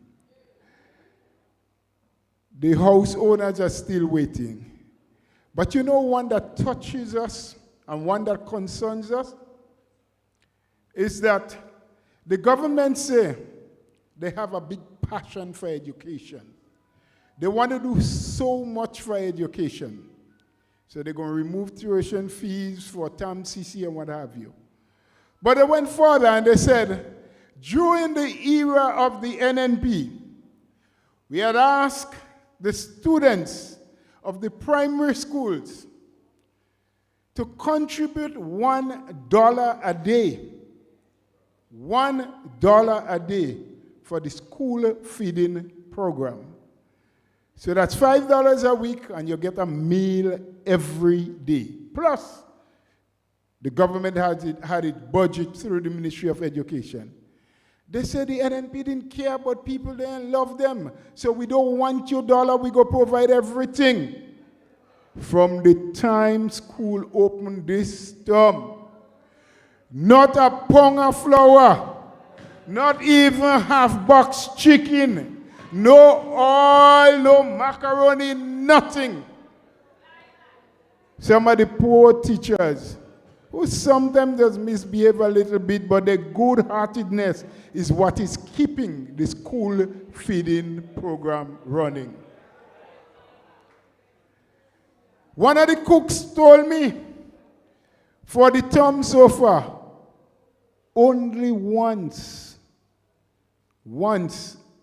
The house owners are still waiting. But you know one that touches us and one that concerns us is that the government say they have a big passion for education. They want to do so much for education. So they're going to remove tuition fees for TAM, CC, and what have you. But they went further and they said, during the era of the NNP, we had asked the students of the primary schools to contribute $1 a day. $1 a day for the school feeding program. So that's $5 a week, and you get a meal every day. Plus, the government had it budget through the Ministry of Education. They said the NNP didn't care about people, they didn't love them. So we don't want your dollar, we go provide everything. From the time school opened this term, not a pound of flour, not even half-box chicken, no oil, no macaroni, nothing. Some of the poor teachers, who sometimes just misbehave a little bit, but their good-heartedness is what is keeping the school feeding program running. One of the cooks told me, for the term so far, only once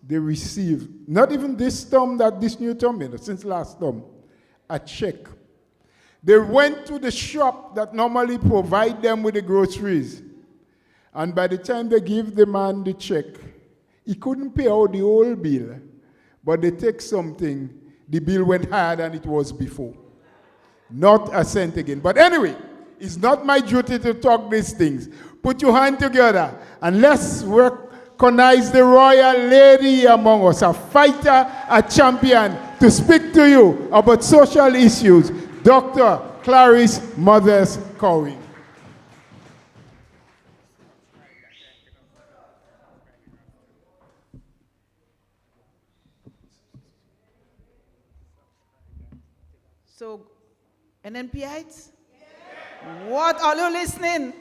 they received, not even this term, this new term, since last term, a check. They went to the shop that normally provide them with the groceries. And by the time they give the man the check, he couldn't pay out the whole bill. But they take something, the bill went higher than it was before. Not a cent again. But anyway, it's not my duty to talk these things. Put your hand together and let's recognize the royal lady among us, a fighter, a champion, to speak to you about social issues. Dr. Clarice Modeste Cowie. So, NNPites? What? Are you listening?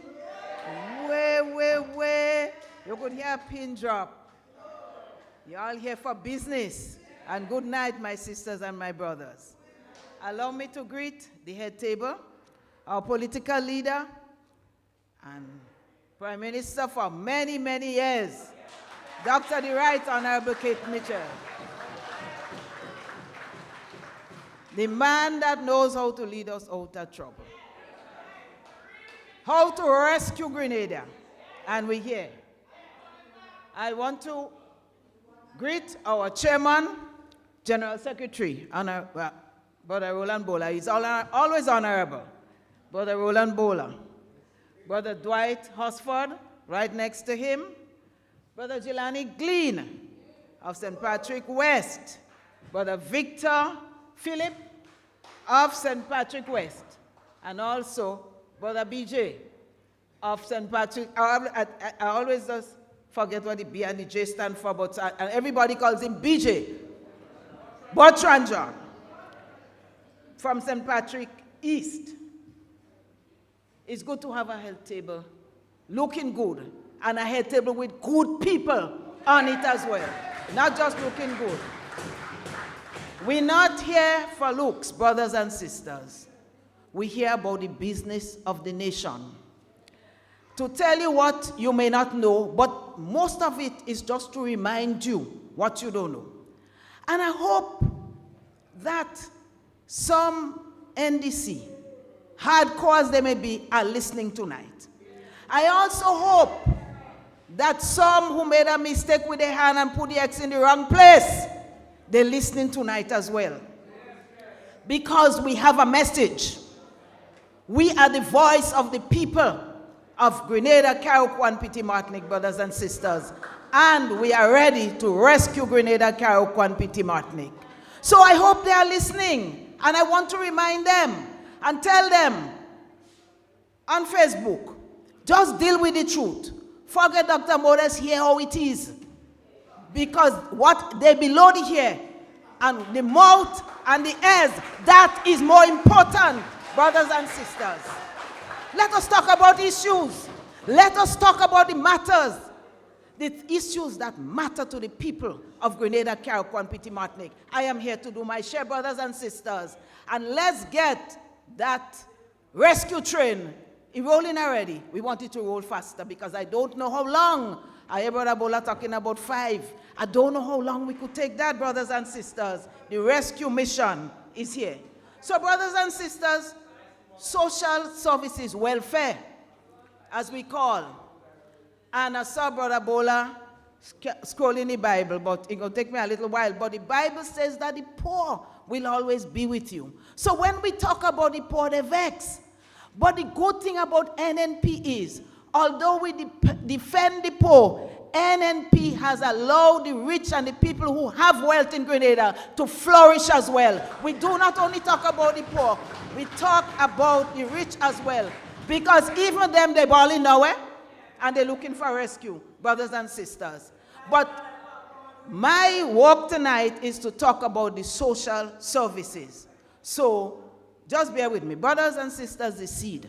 way. You could hear a pin drop. You're all here for business. And good night, my sisters and my brothers. Allow me to greet the head table, our political leader, and Prime Minister for many, many years, Dr. the Right Honorable Kate Mitchell. The man that knows how to lead us out of trouble. How to rescue Grenada. And we're here. I want to greet our chairman, General Secretary, Brother Roland Bowler. He's always honorable. Brother Roland Bowler. Brother Dwight Hosford, right next to him. Brother Gilani Gleen of St. Patrick West. Brother Victor Phillip of St. Patrick West. And also Brother BJ of St. Patrick. I always just forget what the B and the J stand for, but and everybody calls him BJ. Butran John from St. Patrick East. It's good to have a head table looking good and a head table with good people on it as well. Not just looking good. We're not here for looks, brothers and sisters. We hear about the business of the nation. To tell you what you may not know, but most of it is just to remind you what you don't know. And I hope that some NDC, hardcores they may be, are listening tonight. I also hope that some who made a mistake with their hand and put the X in the wrong place, they're listening tonight as well. Because we have a message. We are the voice of the people of Grenada, Carriacou, and Petit Martinique, brothers and sisters. And we are ready to rescue Grenada, Carriacou, and Petit Martinique. So I hope they are listening. And I want to remind them and tell them on Facebook, just deal with the truth. Forget Dr. Modeste, hear how it is. Because what they below the hair and the mouth and the ears, that is more important, brothers and sisters. Let us talk about issues. Let us talk about the matters. The issues that matter to the people of Grenada, Carriacou, and Petit Martinique. I am here to do my share, brothers and sisters. And let's get that rescue train rolling already. We want it to roll faster because I don't know how long. I hear Brother Bola talking about 5. I don't know how long we could take that, brothers and sisters. The rescue mission is here. So, brothers and sisters, social services, welfare, as we call. And I saw Brother Bola scrolling the Bible, but it's going to take me a little while. But the Bible says that the poor will always be with you. So when we talk about the poor, they vex. But the good thing about NNP is, although we defend the poor, NNP has allowed the rich and the people who have wealth in Grenada to flourish as well. We do not only talk about the poor, we talk about the rich as well. Because even them, they're balling nowhere, and they're looking for rescue, brothers and sisters. But my work tonight is to talk about the social services. So just bear with me. Brothers and sisters, the seed.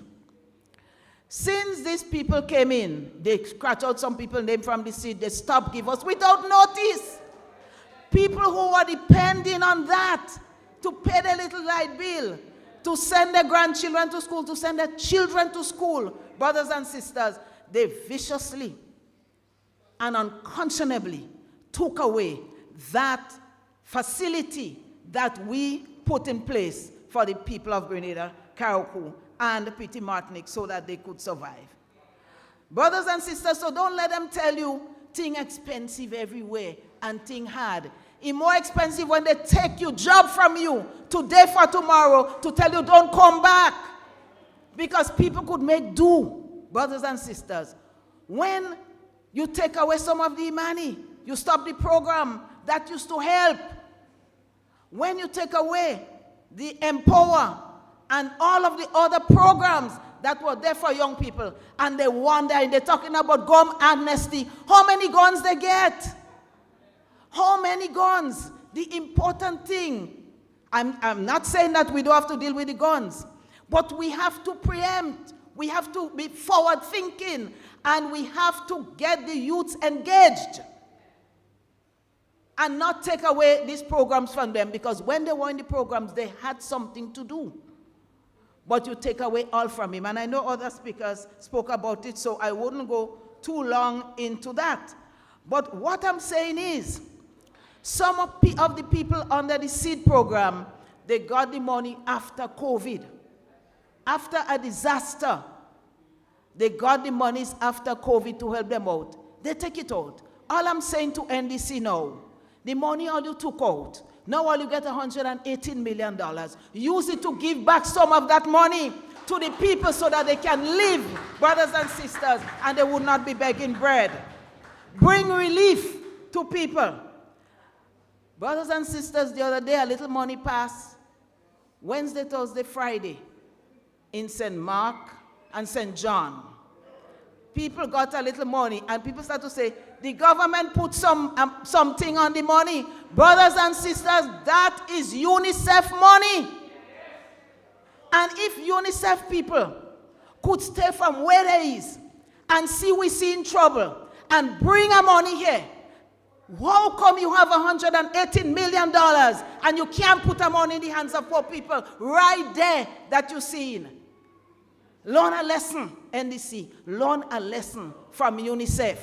Since these people came in, they scratch out some people's name from the seed, they stopped giving us without notice. People who are depending on that to pay their little light bill, to send their grandchildren to school, to send their children to school, brothers and sisters, they viciously and unconscionably took away that facility that we put in place for the people of Grenada, Carriacou, and Petit Martinique so that they could survive. Brothers and sisters, so don't let them tell you things expensive everywhere and things hard. It's more expensive when they take your job from you today for tomorrow to tell you don't come back. Because people could make do, brothers and sisters. When you take away some of the money, you stop the program that used to help. When you take away the Empower and all of the other programs that were there for young people, and they wonder, and they're talking about gun amnesty, how many guns they get? How many guns? The important thing, I'm not saying that we don't have to deal with the guns, but we have to preempt. We have to be forward thinking, and we have to get the youths engaged and not take away these programs from them, because when they were in the programs, they had something to do. But you take away all from him. And I know other speakers spoke about it, so I wouldn't go too long into that. But what I'm saying is, some of the people under the seed program, they got the money after COVID. After a disaster, they got the monies after COVID to help them out. They take it out. All I'm saying to NDC now, the money all you took out, now all you get $118 million. Use it to give back some of that money to the people so that they can live, brothers and sisters, and they would not be begging bread. Bring relief to people. Brothers and sisters, the other day a little money passed, Wednesday, Thursday, Friday, in St. Mark and St. John. People got a little money, and people start to say, the government put something on the money. Brothers and sisters, that is UNICEF money. And if UNICEF people could stay from where they is and see we see in trouble and bring our money here, how come you have $118 million and you can't put our money in the hands of poor people right there that you're seeing? Learn a lesson, NDC. Learn a lesson from UNICEF.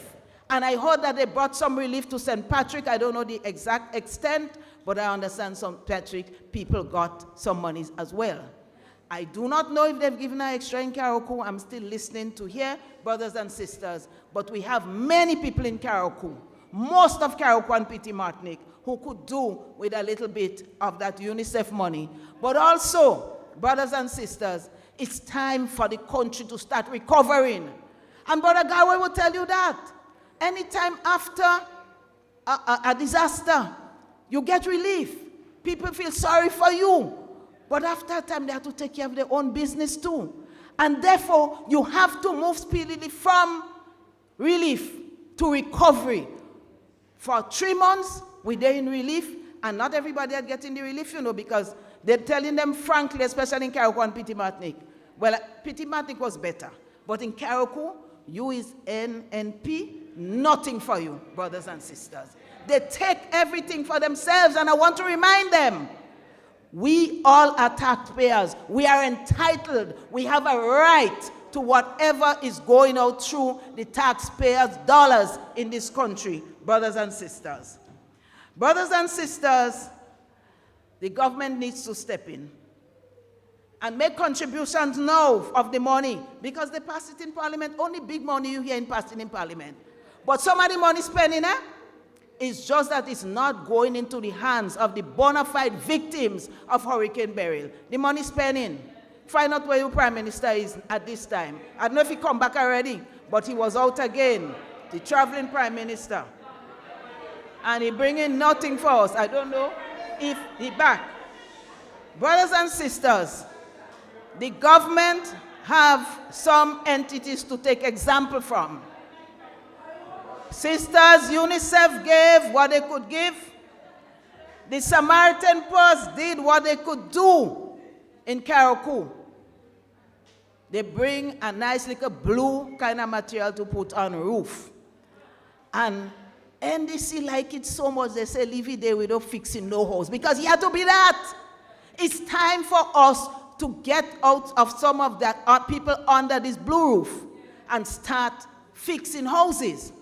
And I heard that they brought some relief to St. Patrick. I don't know the exact extent, but I understand St. Patrick people got some monies as well. I do not know if they've given an extra in Karakou. I'm still listening to hear, brothers and sisters. But we have many people in Karakou, most of Karakou and Petit Martinique, who could do with a little bit of that UNICEF money. But also, brothers and sisters, it's time for the country to start recovering. And Brother Garway will tell you that. Anytime after a disaster, you get relief. People feel sorry for you. But after a time, they have to take care of their own business too. And therefore, you have to move speedily from relief to recovery. For 3 months, we're there in relief, and not everybody are getting the relief, you know, because they're telling them frankly, especially in Karakou and Petit Martinique. Well, Petit Martinique was better. But in Karakou, you is NNP, nothing for you, brothers and sisters. They take everything for themselves, and I want to remind them, we all are taxpayers. We are entitled. We have a right to whatever is going out through the taxpayers' dollars in this country, brothers and sisters. Brothers and sisters, the government needs to step in and make contributions now of the money, because they pass it in Parliament. Only big money you hear in passing in Parliament. But some of the money spending, it's just that it's not going into the hands of the bona fide victims of Hurricane Beryl. The money spending. Find out where your Prime Minister is at this time. I don't know if he come back already, but he was out again, the traveling Prime Minister. And he bringing nothing for us. I don't know if he back. Brothers and sisters, the government have some entities to take example from. Sisters, UNICEF gave what they could give. The Samaritan Purse did what they could do in Karakou. They bring a nice little blue kind of material to put on a roof. And NDC like it so much, they say, leave it there without fixing no house. Because it had to be that. It's time for us to get out of some of that people under this blue roof and start fixing houses.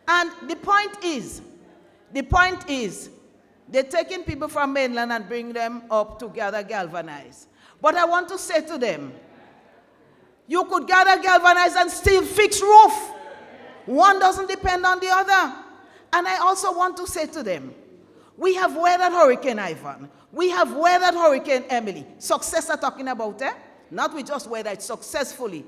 And the point is, they're taking people from mainland and bring them up to gather galvanized. But I want to say to them, you could gather galvanized and still fix roof. One doesn't depend on the other. And I also want to say to them, we have weathered Hurricane Ivan. We have weathered Hurricane Emily. Success I'm talking about, eh? Not we just weathered it successfully.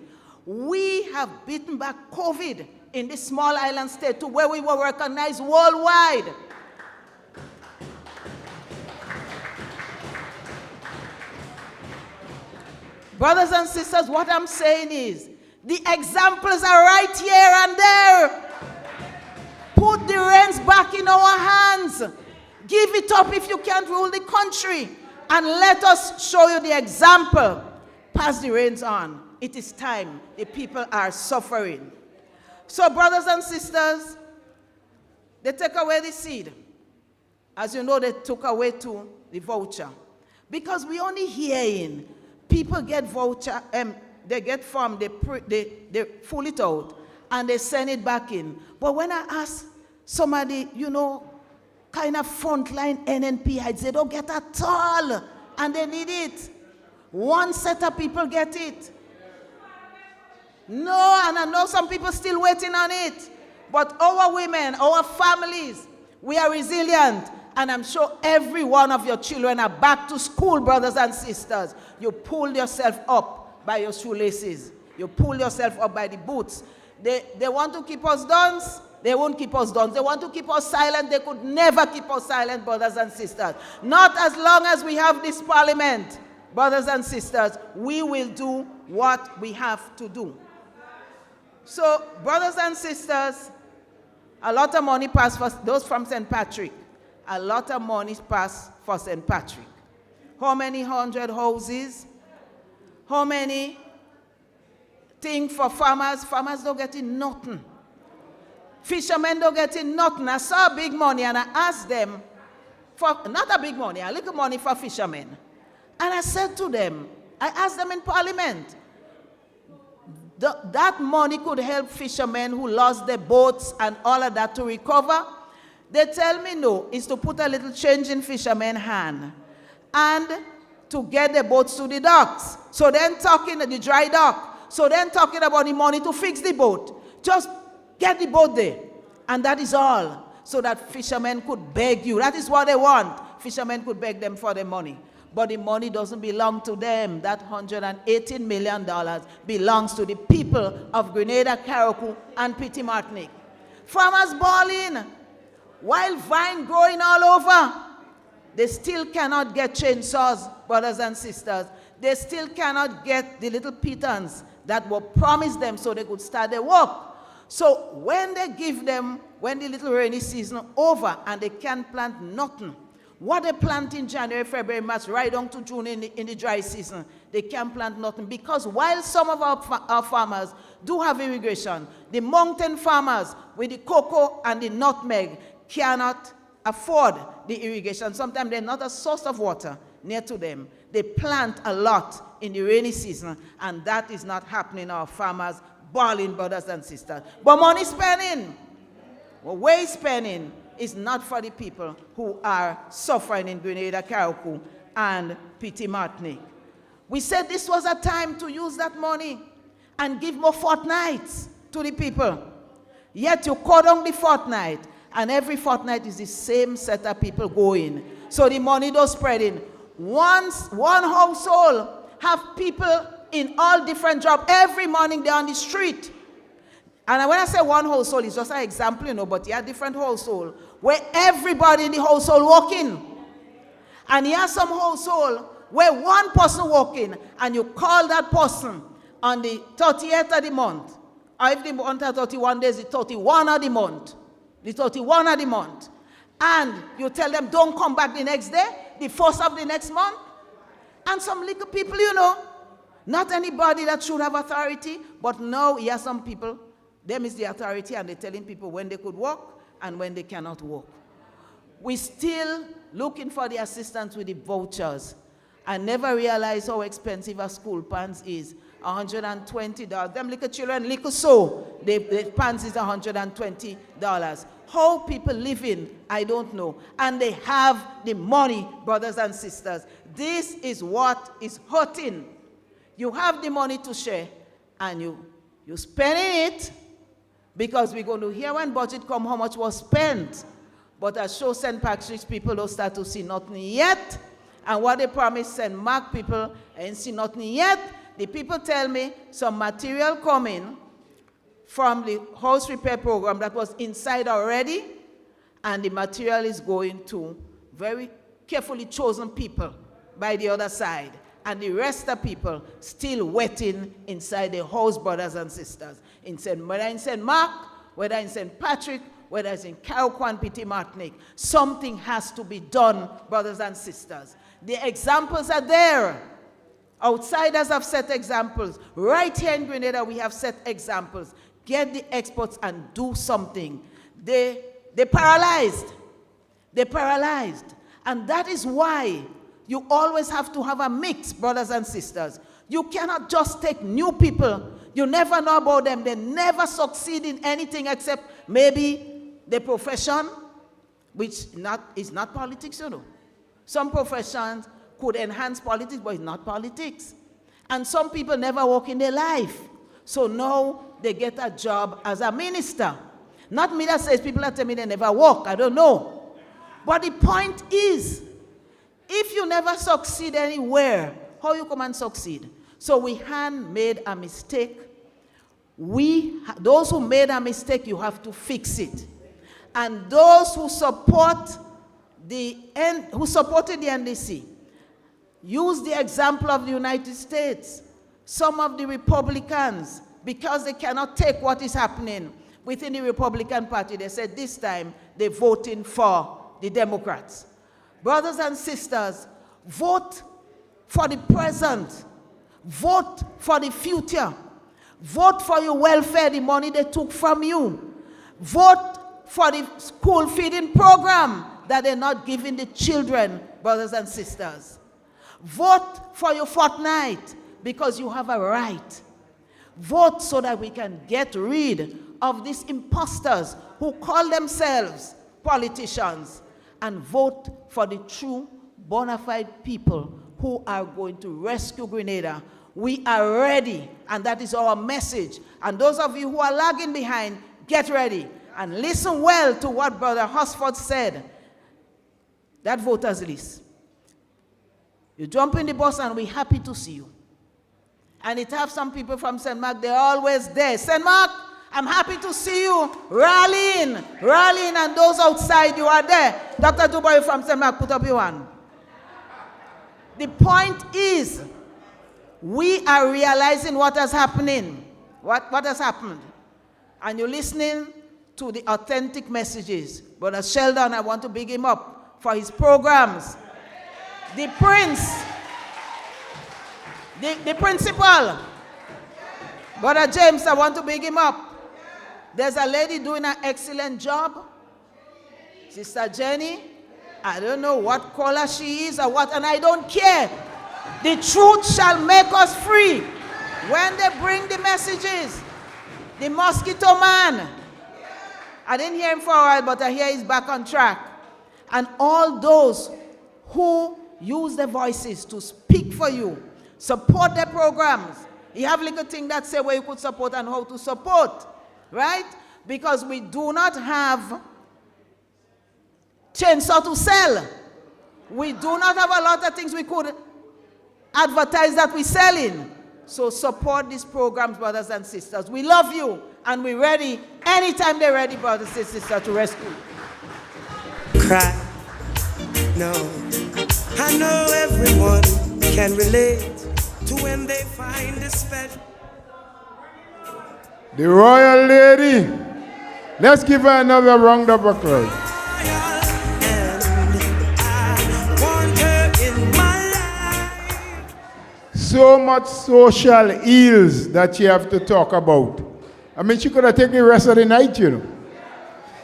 We have beaten back COVID in this small island state to where we were recognized worldwide. Brothers and sisters, what I'm saying is, the examples are right here and there. Put the reins back in our hands. Give it up if you can't rule the country. And let us show you the example. Pass the reins on it is time. The people are suffering. So brothers and sisters, they take away the seed. As you know, they took away too the voucher. Because we only hearing people get voucher, they get farm, they pull it out, and they send it back in. But when I ask somebody, you know, kind of frontline NNP, I'd say, don't get at all, and they need it. One set of people get it. No, and I know some people still waiting on it. But our women, our families, we are resilient. And I'm sure every one of your children are back to school, brothers and sisters. You pull yourself up by your shoelaces. You pull yourself up by the boots. They want to keep us down. They won't keep us down. They want to keep us silent. They could never keep us silent, brothers and sisters. Not as long as we have this parliament, brothers and sisters. We will do what we have to do. So, brothers and sisters, a lot of money passed for those from St. Patrick. A lot of money passed for St. Patrick. How many 100 houses? How many things for farmers? Farmers don't get in nothing. Fishermen don't get in nothing. I saw big money and I asked them for, not a big money, a little money for fishermen. And I said to them, I asked them in Parliament, that money could help fishermen who lost their boats and all of that to recover. They tell me no, it's to put a little change in fishermen's hand and to get the boats to the docks. So then talking at the dry dock. So then talking about the money to fix the boat. Just get the boat there. And that is all. So that fishermen could beg you. That is what they want. Fishermen could beg them for the money. But the money doesn't belong to them. That $118 million belongs to the people of Grenada, Carriacou, and Petit Martinique. Farmers bawling. While vine growing all over, they still cannot get chainsaws, brothers and sisters. They still cannot get the little pitons that were promised them so they could start their work. So when they give them, when the little rainy season over and they can't plant nothing, what they plant in January, February, March, right on to June in the dry season, they can't plant nothing. Because while some of our farmers do have irrigation, the mountain farmers with the cocoa and the nutmeg cannot afford the irrigation. Sometimes there's not a source of water near to them. They plant a lot in the rainy season, and that is not happening. Our farmers bawling, brothers and sisters. But money spending, well, way spending is not for the people who are suffering in Grenada, Carriacou, and Petit Martinique. We said this was a time to use that money and give more fortnights to the people. Yet you cut down the fortnight, and every fortnight is the same set of people going. So the money does spreading. Once one household have people in all different jobs. Every morning they're on the street. And when I say one household, it's just an example, you know, but you have different households where everybody in the household walking. And you have some household where one person walking, and you call that person on the 30th of the month. Or if the month has 31 days, the 31 of the month. The 31 of the month. And you tell them, don't come back the next day, the 1st of the next month. And some little people, you know, not anybody that should have authority, but now you have some people, them is the authority, and they're telling people when they could walk and when they cannot walk. We're still looking for the assistance with the vouchers. I never realized how expensive a school pants is. $120. Them little children, little so, the pants is $120. How people living, I don't know. And they have the money, brothers and sisters. This is what is hurting. You have the money to share, and you spending it, because we're going to hear when budget come how much was spent. But as show St. Patrick's people don't start to see nothing yet. And what they promised St. Mark people ain't see nothing yet. The people tell me some material coming from the house repair program that was inside already, and the material is going to very carefully chosen people by the other side. And the rest of people still waiting inside the house, brothers and sisters. Whether in St. Mark, whether in St. Patrick, whether it's in Carriacou and Petit Martinique, something has to be done, brothers and sisters. The examples are there Outsiders have set examples. Right here in Grenada, we have set examples. Get the experts and do something. They paralyzed. They paralyzed. And that is why you always have to have a mix, brothers and sisters. You cannot just take new people. You never know about them. They never succeed in anything except maybe the profession, which is not politics, you know. Some professions could enhance politics, but it's not politics. And some people never work in their life. So now they get a job as a minister. Not me that says people that tell me they never work. I don't know. But the point is, if you never succeed anywhere, how you come and succeed? So we had made a mistake. Those who made a mistake, you have to fix it. And those who supported the NDC, use the example of the United States. Some of the Republicans, because they cannot take what is happening within the Republican Party, they said this time they're voting for the Democrats. Brothers and sisters, vote for the present. Vote for the future. Vote for your welfare, the money they took from you. Vote for the school feeding program that they're not giving the children, brothers and sisters. Vote for your fortnight because you have a right. Vote so that we can get rid of these imposters who call themselves politicians, and vote for the true bona fide people who are going to rescue Grenada. We are ready, and that is our message. And those of you who are lagging behind, get ready and listen well to what Brother Hosford said. That voters list. You jump in the bus and we're happy to see you. And it have some people from St. Mark, they're always there. St. Mark, I'm happy to see you. Rallying, and those outside, you are there. Dr. Dubois from St. Mark, put up your hand. The point is, we are realizing what is happening. What has happened. And you're listening to the authentic messages. Brother Sheldon, I want to big him up for his programs. The Prince, the principal, Brother James, I want to big him up. There's a lady doing an excellent job, Sister Jenny. I don't know what color she is or what, and I don't care. The truth shall make us free. When they bring the messages, the mosquito man, I didn't hear him for a while, but I hear he's back on track. And all those who use their voices to speak for you, support their programs. You have little thing that say where you could support and how to support, right? Because we do not have chainsaw to sell. We do not have a lot of things we could advertise that we're selling. So support these programs, brothers and sisters. We love you, and we're ready anytime they're ready, brothers and sisters, to rescue. Cry, no. I know everyone can relate to when they find a special. The royal lady. Let's give her another round of applause. So much social ills that you have to talk about. I mean, she could have taken the rest of the night, you know.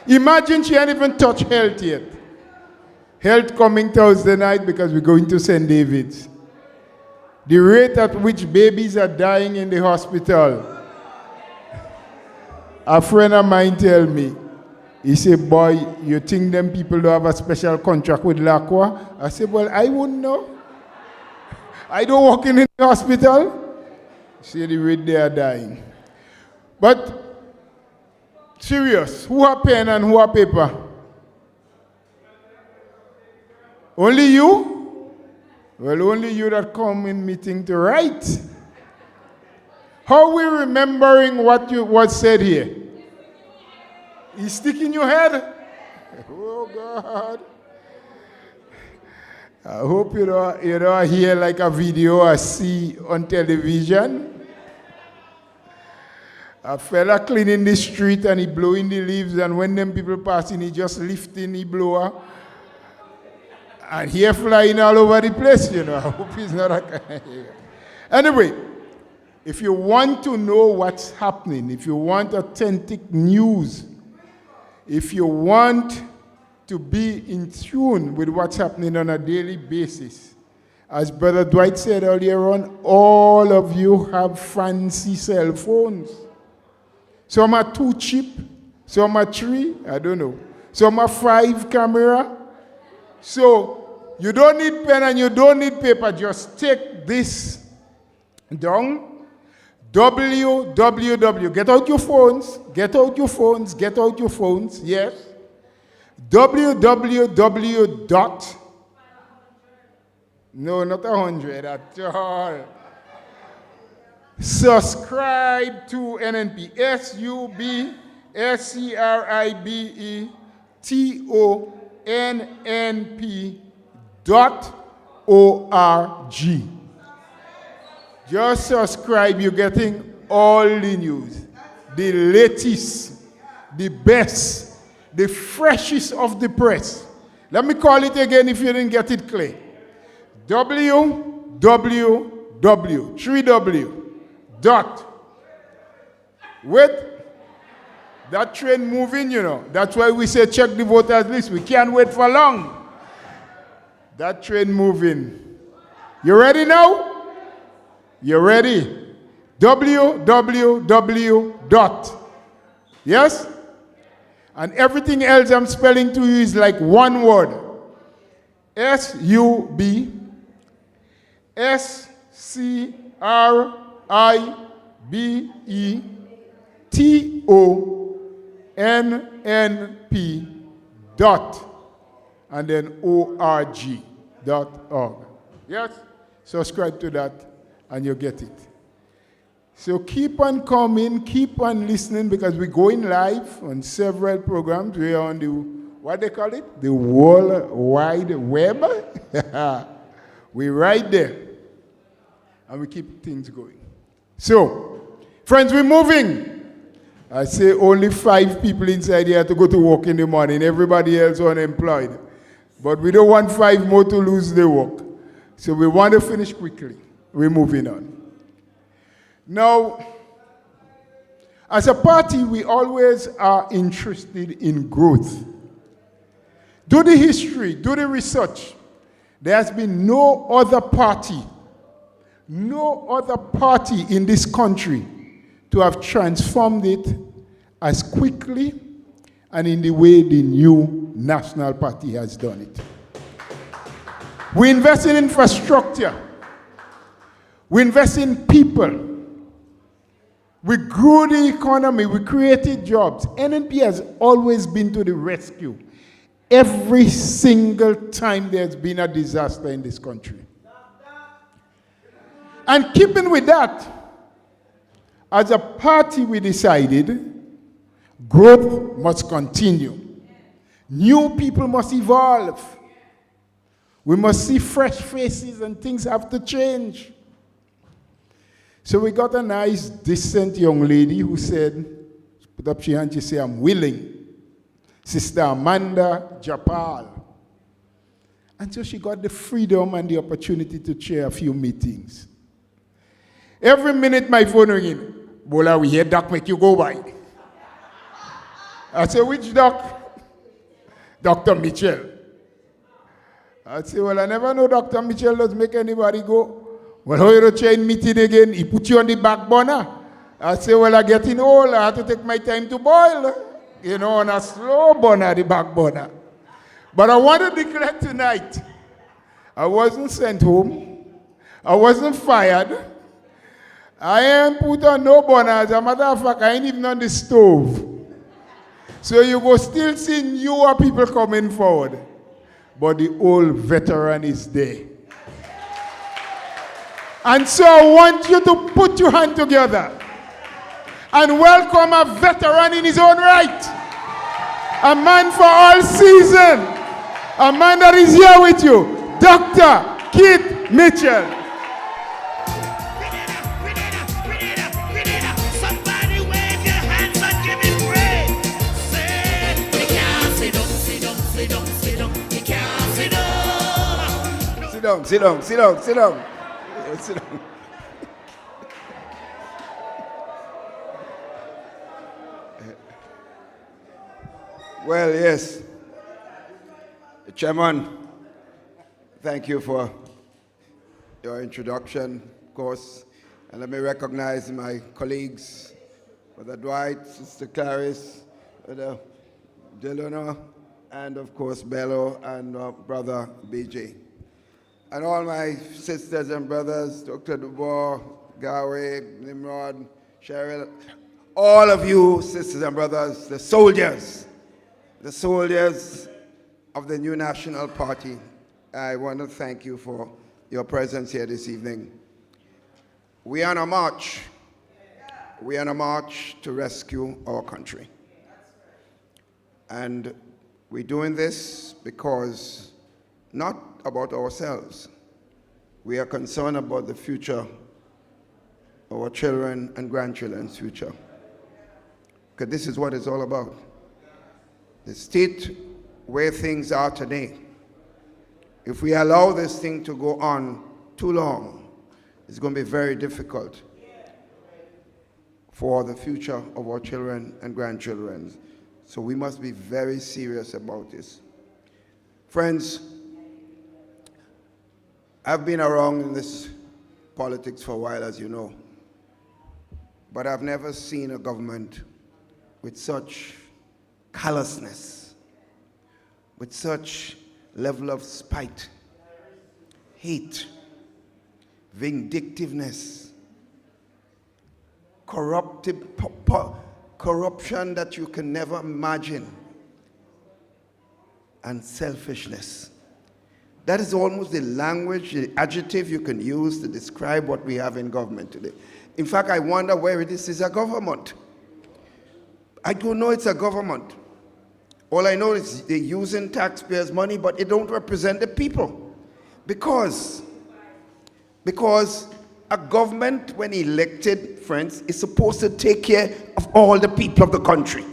Imagine she hadn't even touched health yet. Health coming Thursday night because we're going to St. David's. The rate at which babies are dying in the hospital. A friend of mine tell me, he said, boy, you think them people don't have a special contract with LACWA? I said, well, I wouldn't know. I don't work in the hospital. See the rate they are dying. But, serious, who are pen and who are paper? Only you? Well, only you that come in meeting to write. How are we remembering what was said here? You stick in your head? Oh, God. I hope you don't hear like a video or see on television. A fella cleaning the street and he blowing the leaves, and when them people passing, he just lifting the blower. And hair flying all over the place, you know. I hope he's not a guy. Anyway, if you want to know what's happening, if you want authentic news, if you want to be in tune with what's happening on a daily basis, as Brother Dwight said earlier on, all of you have fancy cell phones. Some are 2 cheap, some are 3, I don't know. Some are 5 camera. So you don't need pen and you don't need paper. Just take this down. www. Get out your phones. Get out your phones. Get out your phones. Yes. www. No, not 100 at all. Subscribe to NNP. SUBSCRIBETONNP.org. Just subscribe, you're getting all the news, the latest, the best, the freshest of the press. Let me call it again if you didn't get it clear. www. With that train moving, you know. That's why we say check the voters list. We can't wait for long. That train moving. You ready now? You ready? www. Yes? And everything else I'm spelling to you is like one word. SUBSCRIBETONNP dot and then org.org. Yes? Subscribe to that and you'll get it. So keep on coming, keep on listening because we're going live on several programs. We are on the, what they call it? The World Wide Web. We're right there. And we keep things going. So, friends, we're moving. I say only 5 people inside here to go to work in the morning. Everybody else unemployed. But we don't want 5 more to lose their work. So we want to finish quickly. We're moving on. Now, as a party, we always are interested in growth. Do the history, do the research. There has been no other party in this country to have transformed it as quickly and in the way the new National Party has done it. We invest in infrastructure. We invest in people. We grew the economy. We created jobs. NNP has always been to the rescue every single time there's been a disaster in this country. And keeping with that, as a party we decided growth must continue. New people must evolve. We must see fresh faces and things have to change. So we got a nice, decent young lady who said, put up her hand, she said, I'm willing. Sister Amanda Japal. And so she got the freedom and the opportunity to chair a few meetings. Every minute my phone ringing, Bola, we hear doc make you go by. I said, which doc? Dr. Mitchell. I said, well, I never know Dr. Mitchell does make anybody go. Well, how you chair in meeting again? He put you on the back burner. I said, well, I'm getting old. I have to take my time to boil. You know, on a slow burner, the back burner. But I want to declare tonight, I wasn't sent home. I wasn't fired. I ain't put on no burner. As a matter of fact, I ain't even on the stove. So you go still see newer people coming forward. But the old veteran is there. And so I want you to put your hand together and welcome a veteran in his own right. A man for all season. A man that is here with you. Dr. Keith Mitchell. Somebody wave your hands and give it praise. Say, you can't sit down, sit down, sit down, sit down. You can't sit down. Sit down, sit down, sit down, sit down. Sit down. Well, yes. Chairman, thank you for your introduction, of course. And let me recognize my colleagues, Brother Dwight, Sister Clarice, Brother Gilani, and of course Bello and Brother BJ. And all my sisters and brothers, Dr. Dubois, Gawe, Nimrod, Cheryl, all of you sisters and brothers, the soldiers of the New National Party, I want to thank you for your presence here this evening. We are on a march. We are on a march to rescue our country. And we're doing this because not about ourselves. We are concerned about the future, our children and grandchildren's future. Because this is what it's all about. The state where things are today, if we allow this thing to go on too long, it's going to be very difficult for the future of our children and grandchildren. So we must be very serious about this. Friends, I've been around in this politics for a while, as you know, but I've never seen a government with such callousness, with such level of spite, hate, vindictiveness, corruption that you can never imagine, and selfishness. That is almost the language, the adjective you can use to describe what we have in government today. In fact, I wonder where this is a government. I don't know it's a government. All I know is they're using taxpayers' money, but it don't represent the people. Because a government, when elected, friends, is supposed to take care of all the people of the country.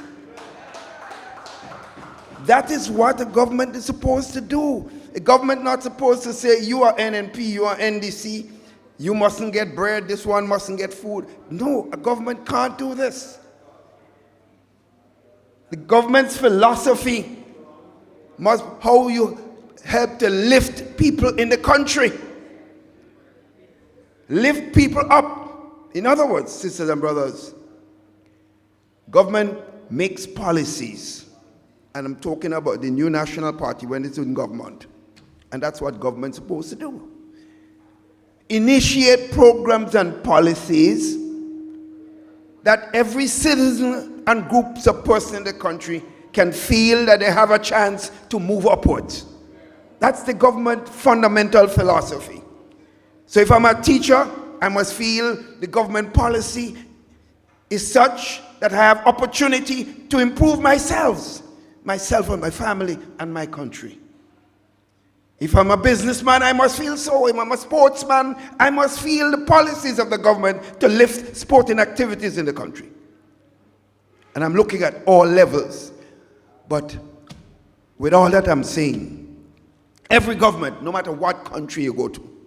That is what the government is supposed to do. A government not supposed to say, you are NNP, you are NDC, you mustn't get bread, this one mustn't get food. No, a government can't do this. The government's philosophy must how you help to lift people in the country. Lift people up. In other words, sisters and brothers, government makes policies. And I'm talking about the New National Party when it's in government. And that's what government's supposed to do. Initiate programs and policies that every citizen and groups of persons in the country can feel that they have a chance to move upwards. That's the government fundamental philosophy. So if I'm a teacher, I must feel the government policy is such that I have opportunity to improve myself and my family and my country. If I'm a businessman, I must feel so. If I'm a sportsman, I must feel the policies of the government to lift sporting activities in the country. And I'm looking at all levels. But with all that I'm saying, every government, no matter what country you go to,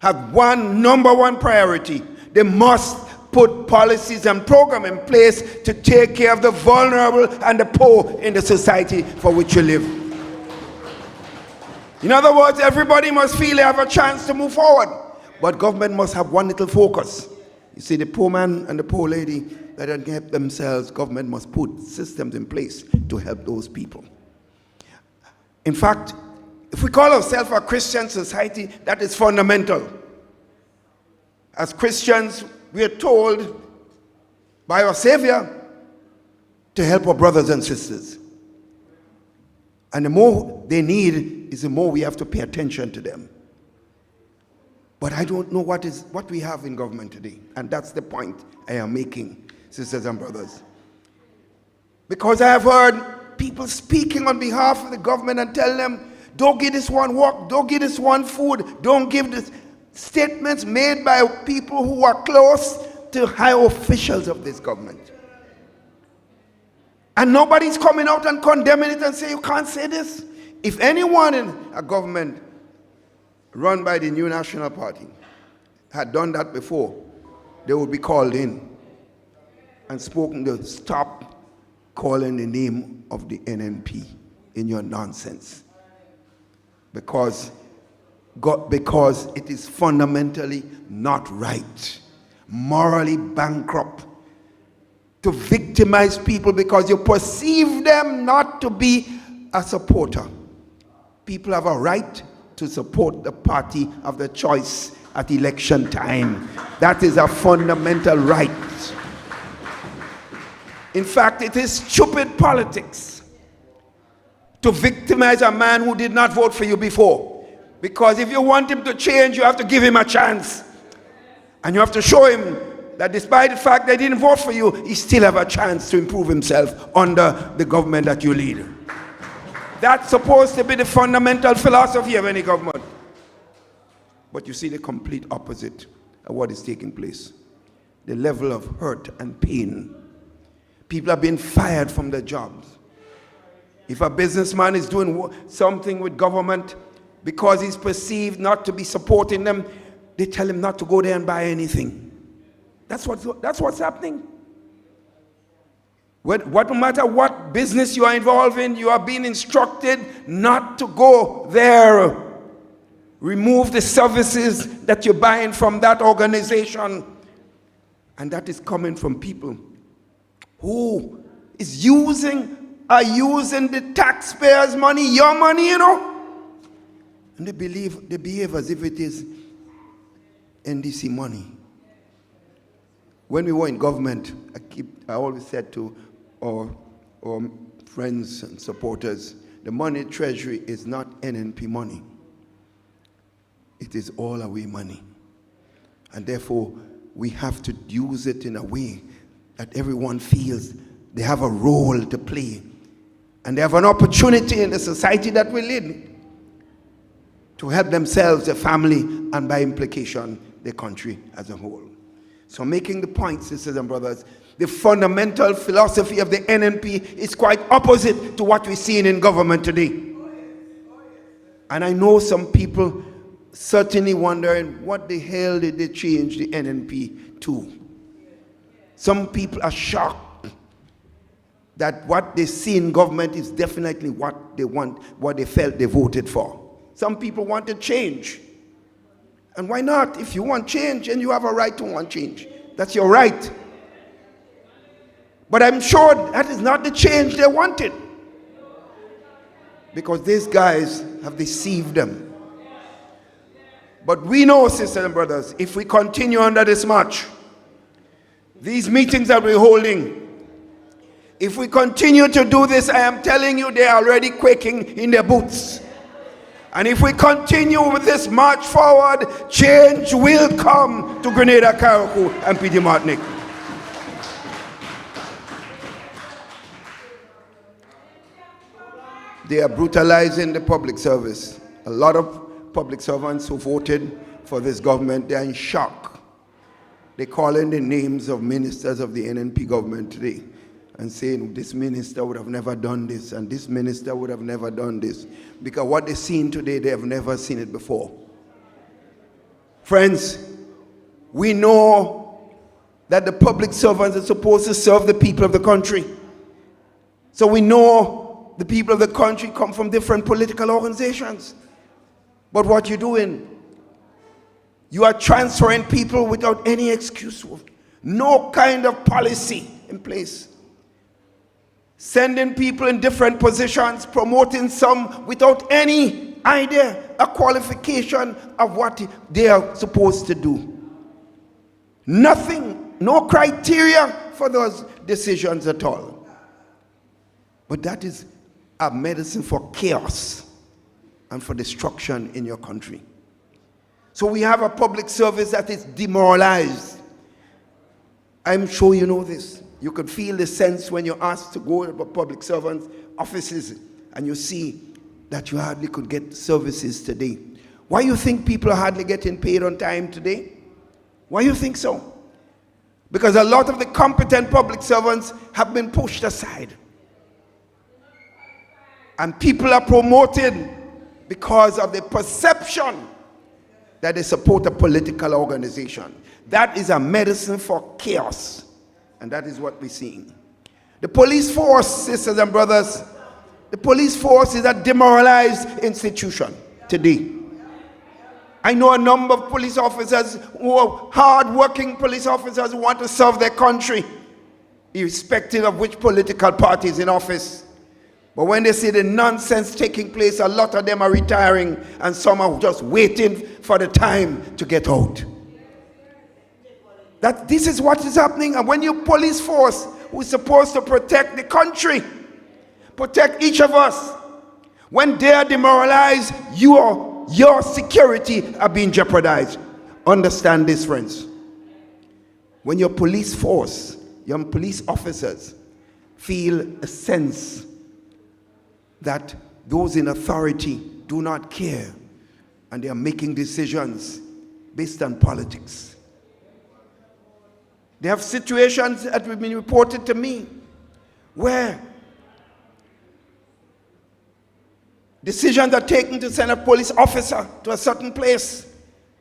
have number one priority. They must put policies and programs in place to take care of the vulnerable and the poor in the society for which you live. In other words, everybody must feel they have a chance to move forward. But government must have one little focus. You see, the poor man and the poor lady that don't help themselves, government must put systems in place to help those people. In fact, if we call ourselves a Christian society, that is fundamental. As Christians, we are told by our Savior to help our brothers and sisters. And the more they need is the more we have to pay attention to them. But I don't know what we have in government today. And that's the point I am making, sisters and brothers. Because I have heard people speaking on behalf of the government and tell them, don't give this one work, don't give this one food, don't give this. Statements made by people who are close to high officials of this government. And nobody's coming out and condemning it and say, you can't say this. If anyone in a government run by the New National Party had done that before, they would be called in and spoken to stop calling the name of the NNP in your nonsense. Because it is fundamentally not right, morally bankrupt, to victimize people because you perceive them not to be a supporter. People have a right to support the party of their choice at election time. That is a fundamental right. In fact, it is stupid politics to victimize a man who did not vote for you before. Because if you want him to change, you have to give him a chance. And you have to show him that despite the fact that he didn't vote for you, he still have a chance to improve himself under the government that you lead. That's supposed to be the fundamental philosophy of any government. But you see the complete opposite of what is taking place. The level of hurt and pain. People are being fired from their jobs. If a businessman is doing something with government because he's perceived not to be supporting them, they tell him not to go there and buy anything. That's what's happening. No matter what business you are involved in, you are being instructed not to go there. Remove the services that you're buying from that organization. And that is coming from people who is using the taxpayers' money, your money, you know. And they behave as if it is NDC money. When we were in government, I always said to our friends and supporters, the money treasury is not NNP money. It is all away money. And therefore, we have to use it in a way that everyone feels they have a role to play. And they have an opportunity in the society that we live in to help themselves, their family, and by implication, the country as a whole. So making the point, sisters and brothers, the fundamental philosophy of the NNP is quite opposite to what we're seeing in government today. And I know some people certainly wondering, what the hell did they change the NNP to? Some people are shocked that what they see in government is definitely what they want, what they felt they voted for. Some people wanted change. And why not? If you want change, and you have a right to want change. That's your right. But I'm sure that is not the change they wanted. Because these guys have deceived them. But we know, sisters and brothers, if we continue under this march, these meetings that we're holding, if we continue to do this, I am telling you, they are already quaking in their boots. And if we continue with this march forward, change will come to Grenada, Carriacou, and Petit Martinique. They are brutalizing the public service. A lot of public servants who voted for this government, they are in shock. They call in the names of ministers of the NNP government today and saying this minister would have never done this and this minister would have never done this. Because what they've seen today, they have never seen it before. Friends, we know that the public servants are supposed to serve the people of the country. So we know the people of the country come from different political organizations. But what you're doing, you are transferring people without any excuse, no kind of policy in place. Sending people in different positions, promoting some without any idea, a qualification of what they are supposed to do. Nothing, no criteria for those decisions at all. But that is a medicine for chaos and for destruction in your country. So we have a public service that is demoralized. I'm sure you know this. You could feel the sense when you're asked to go to public servants' offices and you see that you hardly could get services today. Why you think people are hardly getting paid on time today? Why you think so? Because a lot of the competent public servants have been pushed aside. And people are promoted because of the perception that they support a political organization. That is a medicine for chaos. And that is what we're seeing. The police force, sisters and brothers, the police force is a demoralized institution today. I know a number of police officers who are hard-working police officers who want to serve their country, irrespective of which political party is in office. But when they see the nonsense taking place, a lot of them are retiring and some are just waiting for the time to get out. That this is what is happening. And when your police force, who is supposed to protect the country, protect each of us, when they are demoralized, your security are being jeopardized. Understand this, friends. When your police force, your police officers feel a sense that those in authority do not care and they are making decisions based on politics. They have situations that have been reported to me where decisions are taken to send a police officer to a certain place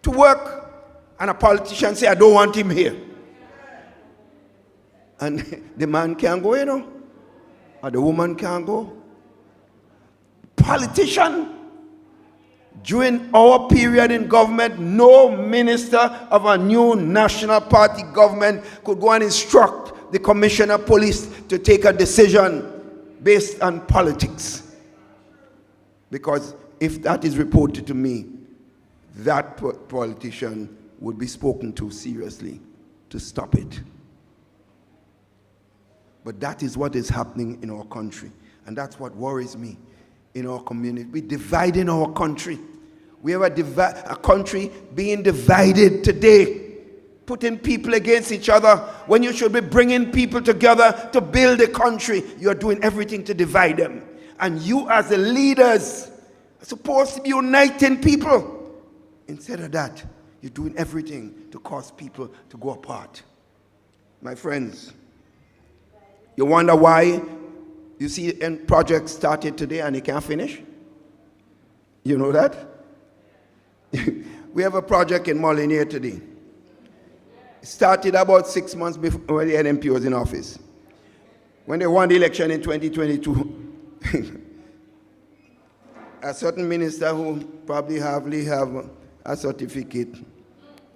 to work, and a politician say, I don't want him here. And the man can't go, or the woman can't go. Politician, during our period in government, no minister of a new national party government could go and instruct the commissioner of police to take a decision based on politics. Because if that is reported to me, that politician would be spoken to seriously to stop it. But that is what is happening in our country. And that's what worries me in our community. We're dividing our country. We have a country being divided today, putting people against each other when you should be bringing people together to build a country. You're doing everything to divide them. And you as the leaders are supposed to be uniting people. Instead of that, you're doing everything to cause people to go apart. My friends, you wonder why you see a project started today and it can't finish? You know that? We have a project in Molyneux today. It started about 6 months before the NMP was in office. When they won the election in 2022, a certain minister who probably hardly have a certificate,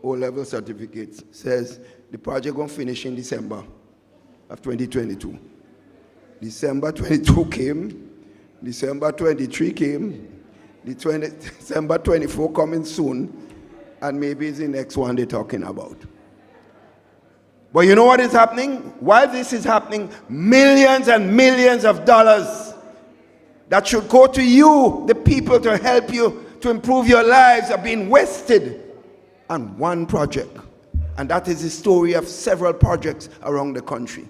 O-level certificate, says the project going to finish in December of 2022. December 22 came, December 23 came, December 24 coming soon, and maybe it's the next one they're talking about. But you know what is happening? While this is happening, millions and millions of dollars that should go to you, the people, to help you to improve your lives, are being wasted on one project. And that is the story of several projects around the country.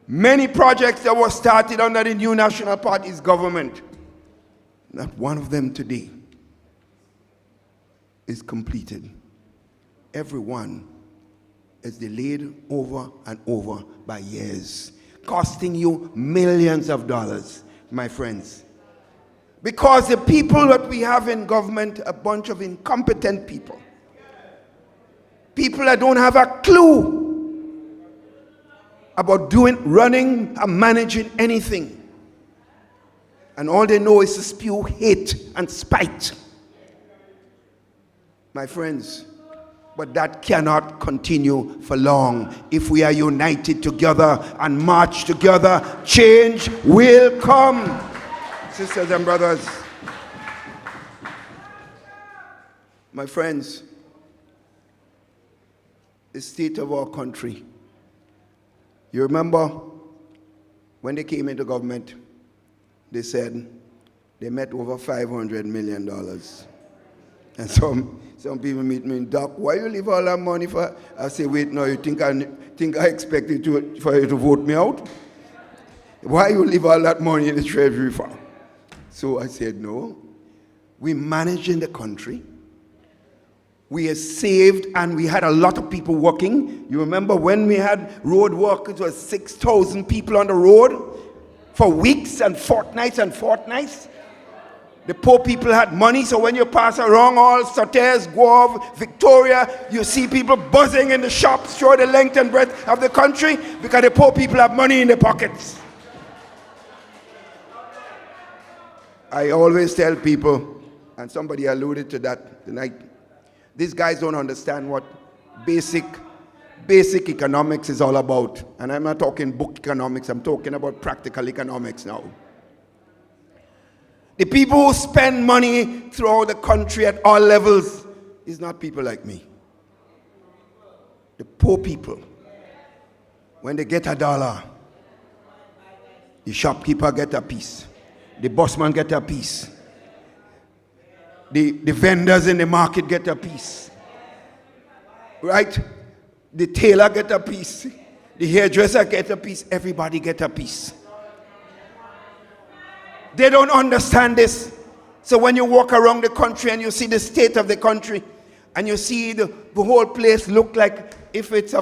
Many projects that were started under the new National Party's government, not one of them today is completed. Every one is delayed over and over by years, costing you millions of dollars, my friends. Because the people that we have in government, a bunch of incompetent people. People that don't have a clue about running and managing anything. And all they know is to spew hate and spite. My friends, but that cannot continue for long. If we are united together and march together, change will come. Sisters and brothers, my friends, the state of our country. You remember when they came into government, they said they met over $500 million. And some people meet me, Doc, why you leave all that money for? I say, wait, no, you think I expected for you to vote me out? Why you leave all that money in the treasury for? So I said, no. We managed in the country. We are saved, and we had a lot of people working. You remember when we had road work, it was 6,000 people on the road for weeks and fortnights and fortnights. The poor people had money, so when you pass around all Sotes, Guave, Victoria, you see people buzzing in the shops throughout the length and breadth of the country because the poor people have money in their pockets. I always tell people, and somebody alluded to that tonight, these guys don't understand what basic economics is all about. And I'm not talking book economics, I'm talking about practical economics now. The people who spend money throughout the country at all levels is not people like me. The poor people, when they get $1, the shopkeeper get a piece, the bossman get a piece, the vendors in the market get a piece, right? The tailor get a piece, the hairdresser get a piece, everybody get a piece. They don't understand this. So when you walk around the country and you see the state of the country and you see the whole place look like, if it's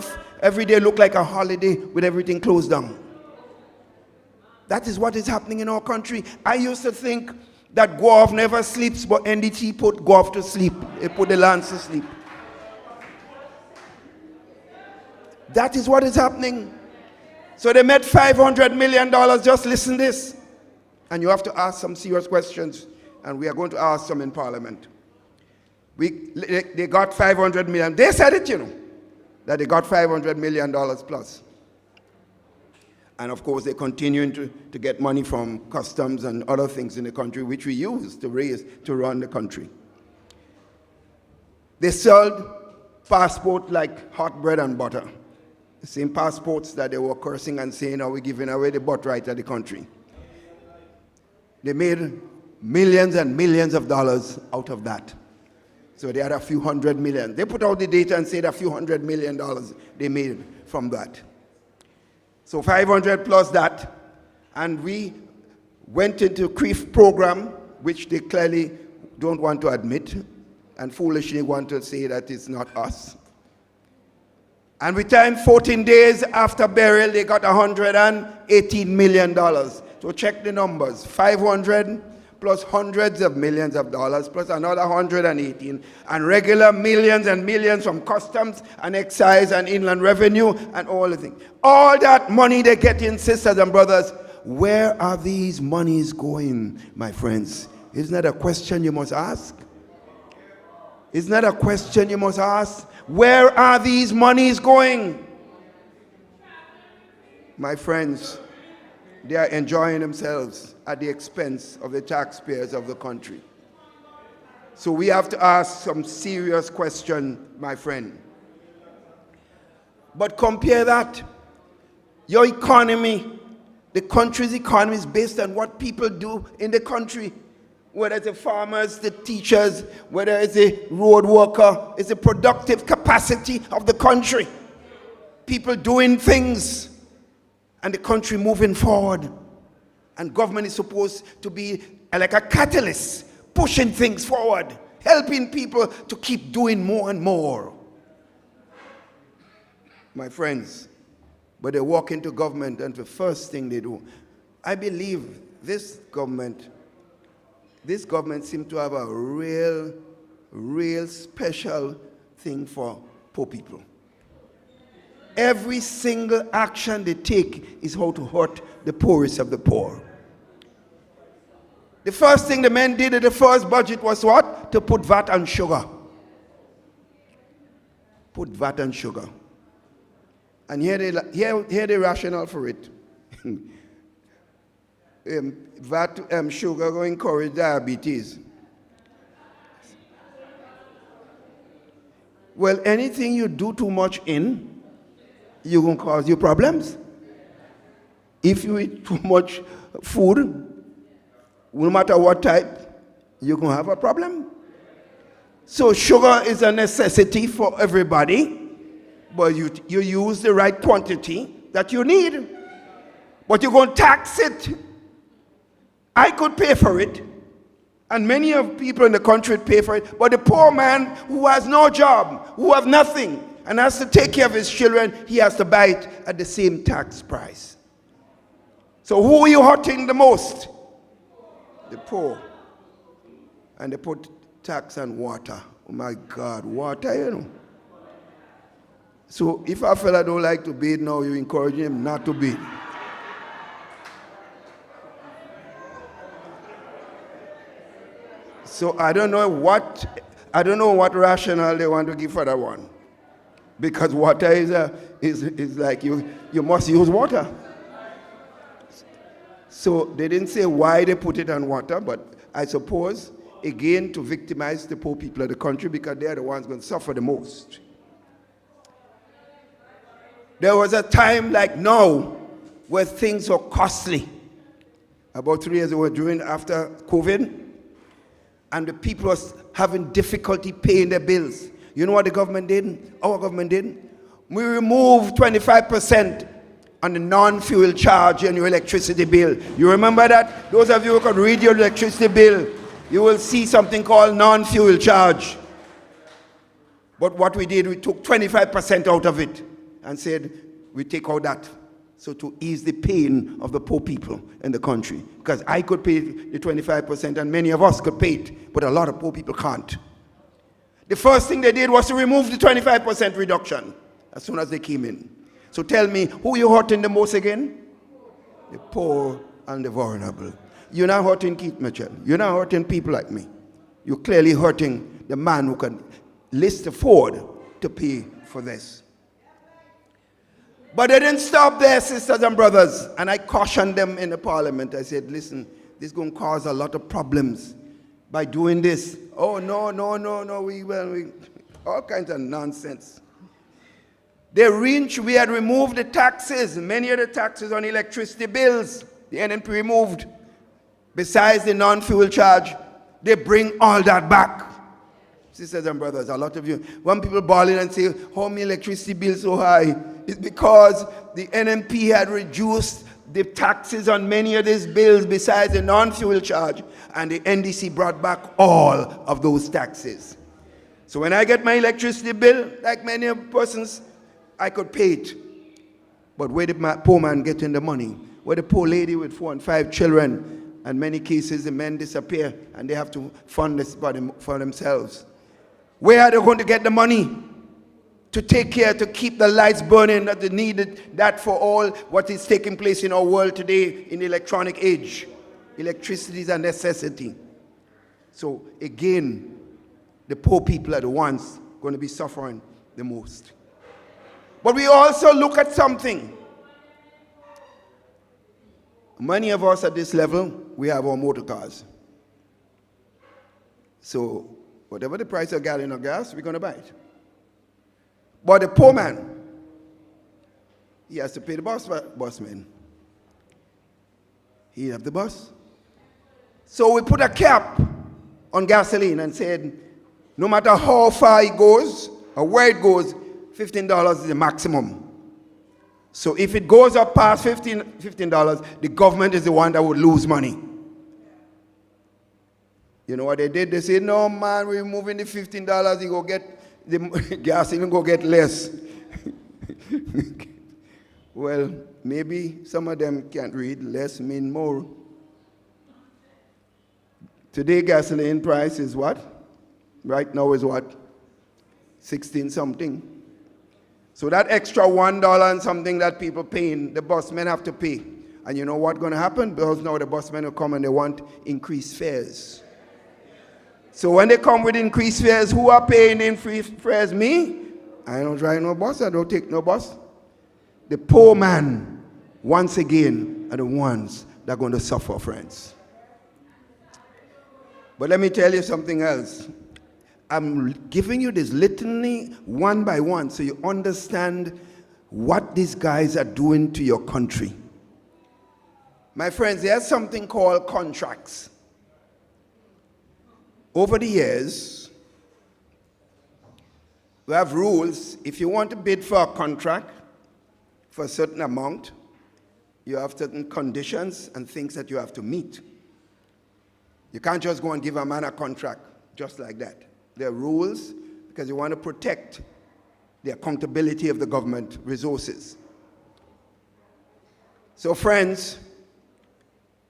every day look like a holiday with everything closed down. That is what is happening in our country. I used to think that Guave never sleeps, but NDT put Guave to sleep. They put the lands to sleep. That is what is happening. So they made $500 million. Just listen to this. And you have to ask some serious questions, and we are going to ask some in Parliament. They got $500 million. They said it, you know, that they got $500 million plus. And of course, they're continuing to get money from customs and other things in the country, which we use to run the country. They sold passports like hot bread and butter. The same passports that they were cursing and saying, are we giving away the birthright of the country? They made millions and millions of dollars out of that. So they had a few $100 million. They put out the data and said a few $100 million they made from that. So 500 plus that. And we went into CREEF program, which they clearly don't want to admit and foolishly want to say that it's not us. And within 14 days after burial, they got $118 million. So check the numbers, 500 plus hundreds of millions of dollars plus another 118, and regular millions and millions from customs and excise and inland revenue and all the things. All that money they get in, sisters and brothers, where are these monies going, my friends? Isn't that a question you must ask? Isn't that a question you must ask? Where are these monies going? My friends, they are enjoying themselves at the expense of the taxpayers of the country. So we have to ask some serious questions, my friend. But compare that. Your economy, the country's economy is based on what people do in the country. Whether it's the farmers, the teachers, whether it's a road worker, it's the productive capacity of the country. People doing things and the country moving forward. And government is supposed to be like a catalyst, pushing things forward, helping people to keep doing more and more. My friends, but they walk into government and the first thing they do, I believe this government seems to have a real special thing for poor people. Every single action they take is how to hurt the poorest of the poor. The first thing the men did in the first budget was what? To put VAT on sugar. Put VAT on sugar. And here the rationale for it. VAT sugar will encourage diabetes. Well, anything you do too much in, you're going to cause you problems. If you eat too much food, no matter what type, you're going to have a problem. So sugar is a necessity for everybody, but you use the right quantity that you need. But you're going to tax it. I could pay for it, and many of people in the country pay for it, but the poor man who has no job, who have nothing, and has to take care of his children, he has to buy it at the same tax price. So who are you hurting the most? The poor. and they put tax on water. Oh my God, water, you know. So if a fella don't like to bathe now, you encourage him not to bathe. So I don't know what rationale they want to give for that one. Because water is like you must use water. So they didn't say why they put it on water, but I suppose, again, to victimize the poor people of the country because they're the ones going to suffer the most. There was a time like now where things were costly. About 3 years ago, after COVID, and the people was having difficulty paying their bills. You know what the government did? Our government did? We removed 25% on the non-fuel charge on your electricity bill. You remember that? Those of you who could read your electricity bill, you will see something called non-fuel charge. But what we did, we took 25% out of it and said, we take out that. So to ease the pain of the poor people in the country. Because I could pay the 25% and many of us could pay it, but a lot of poor people can't. The first thing they did was to remove the 25% reduction as soon as they came in. So tell me, who you hurting the most again? The poor and the vulnerable. You're not hurting Keith Mitchell. You're not hurting people like me. You're clearly hurting the man who can afford to pay for this. But they didn't stop there, sisters and brothers. And I cautioned them in the parliament. I said, listen, this is going to cause a lot of problems by doing this. Oh, no, all kinds of nonsense. We had removed the taxes, many of the taxes on electricity bills, the NNP removed. Besides the non-fuel charge, they bring all that back. Sisters and brothers, a lot of you, when people ball in and say, how my electricity bill so high? It's because the NNP had reduced the taxes on many of these bills besides the non-fuel charge, and the NDC brought back all of those taxes. So when I get my electricity bill, like many persons, I could pay it. But where did my poor man get in the money? Where the poor lady with 4 and 5 children, and many cases the men disappear and they have to fund this for themselves. Where are they going to get the money to take care, to keep the lights burning, that they needed that for all what is taking place in our world today in the electronic age? Electricity is a necessity. So again, the poor people are the ones going to be suffering the most. But we also look at something. Many of us at this level, we have our motor cars. So whatever the price of a gallon of gas, we're going to buy it. But the poor man, he has to pay the busman. He have the bus. So we put a cap on gasoline and said, no matter how far it goes or where it goes, $15 is the maximum. So if it goes up past $15, the government is the one that would lose money. You know what they did? They said, no man, we're removing the $15, you go get the gas, even go get less. Well, maybe some of them can't read. Less mean more. Today gasoline price is what? Right now is what? 16 something. So that extra $1 and something that people paying, the busmen have to pay. And you know what's going to happen? Because now the busmen will come and they want increased fares. So when they come with increased fares, who are paying the increased fares? Me? I don't drive no bus. I don't take no bus. The poor man, once again, are the ones that are going to suffer, friends. But let me tell you something else. I'm giving you this litany one by one so you understand what these guys are doing to your country. My friends, there's something called contracts. Over the years, we have rules. If you want to bid for a contract for a certain amount, you have certain conditions and things that you have to meet. You can't just go and give a man a contract just like that. There are rules because you want to protect the accountability of the government resources. So friends,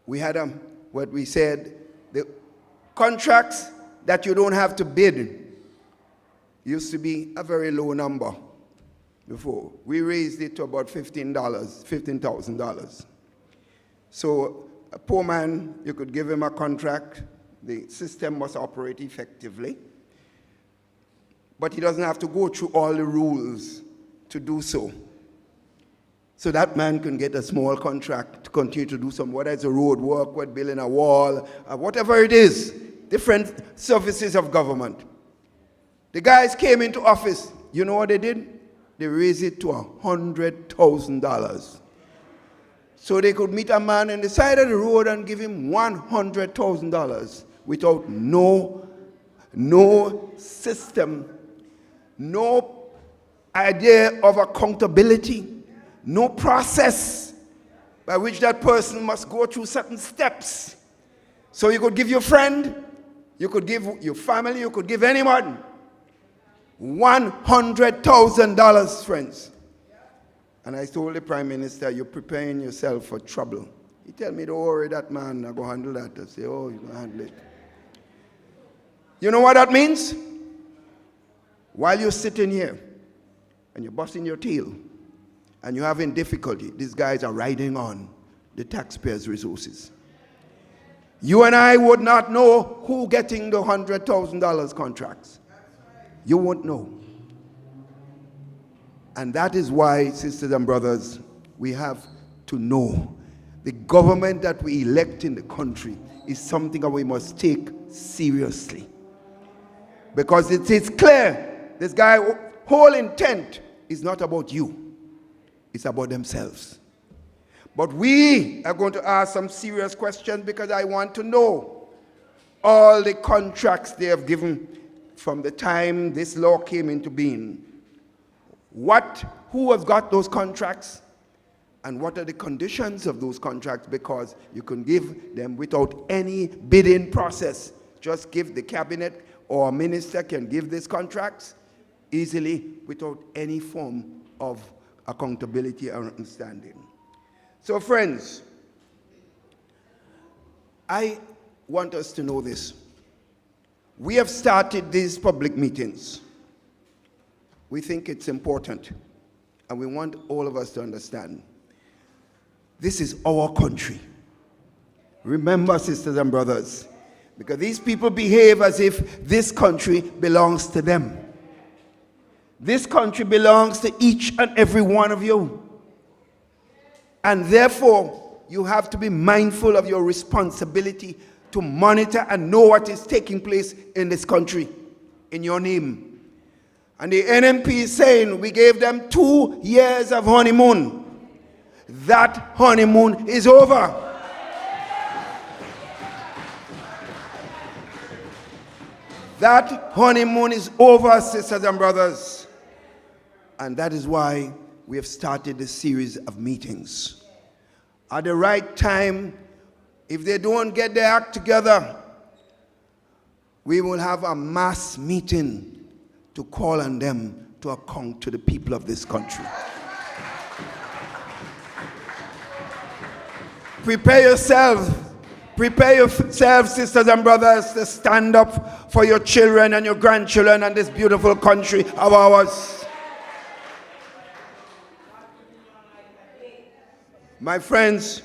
we had what we said, the contracts that you don't have to bid used to be a very low number before. We raised it to about $15,000. So a poor man, you could give him a contract. The system must operate effectively. But he doesn't have to go through all the rules to do so. So that man can get a small contract to continue to do some, whether it's a road work, whether building a wall, whatever it is, different services of government. The guys came into office. You know what they did? They raised it to $100,000. So they could meet a man on the side of the road and give him $100,000 without no system, no idea of accountability, no process by which that person must go through certain steps. So you could give your friend, you could give your family, you could give anyone $100,000, friends. And I told the Prime Minister, you're preparing yourself for trouble. He told me, don't worry, that man, I'm going to handle that. I say, oh, you're going to handle it. You know what that means? While you're sitting here and you're busting your tail and you're having difficulty, these guys are riding on the taxpayers' resources. You and I would not know who getting the $100,000 contracts. You won't know. And that is why, sisters and brothers, we have to know the government that we elect in the country is something that we must take seriously. Because it is clear, this guy's whole intent is not about you. It's about themselves. But we are going to ask some serious questions because I want to know all the contracts they have given from the time this law came into being. Who has got those contracts? And what are the conditions of those contracts? Because you can give them without any bidding process. Just give the cabinet or a minister can give these contracts easily without any form of accountability or understanding. So friends, I want us to know this. We have started these public meetings. We think it's important, and we want all of us to understand. This is our country. Remember, sisters and brothers, because these people behave as if this country belongs to them. This country belongs to each and every one of you. And therefore, you have to be mindful of your responsibility to monitor and know what is taking place in this country in your name. And the NMP is saying we gave them 2 years of honeymoon. That honeymoon is over. That honeymoon is over, sisters and brothers. And that is why we have started this series of meetings. At the right time, if they don't get their act together, we will have a mass meeting to call on them to account to the people of this country. Prepare yourselves, sisters and brothers, to stand up for your children and your grandchildren and this beautiful country of ours. My friends,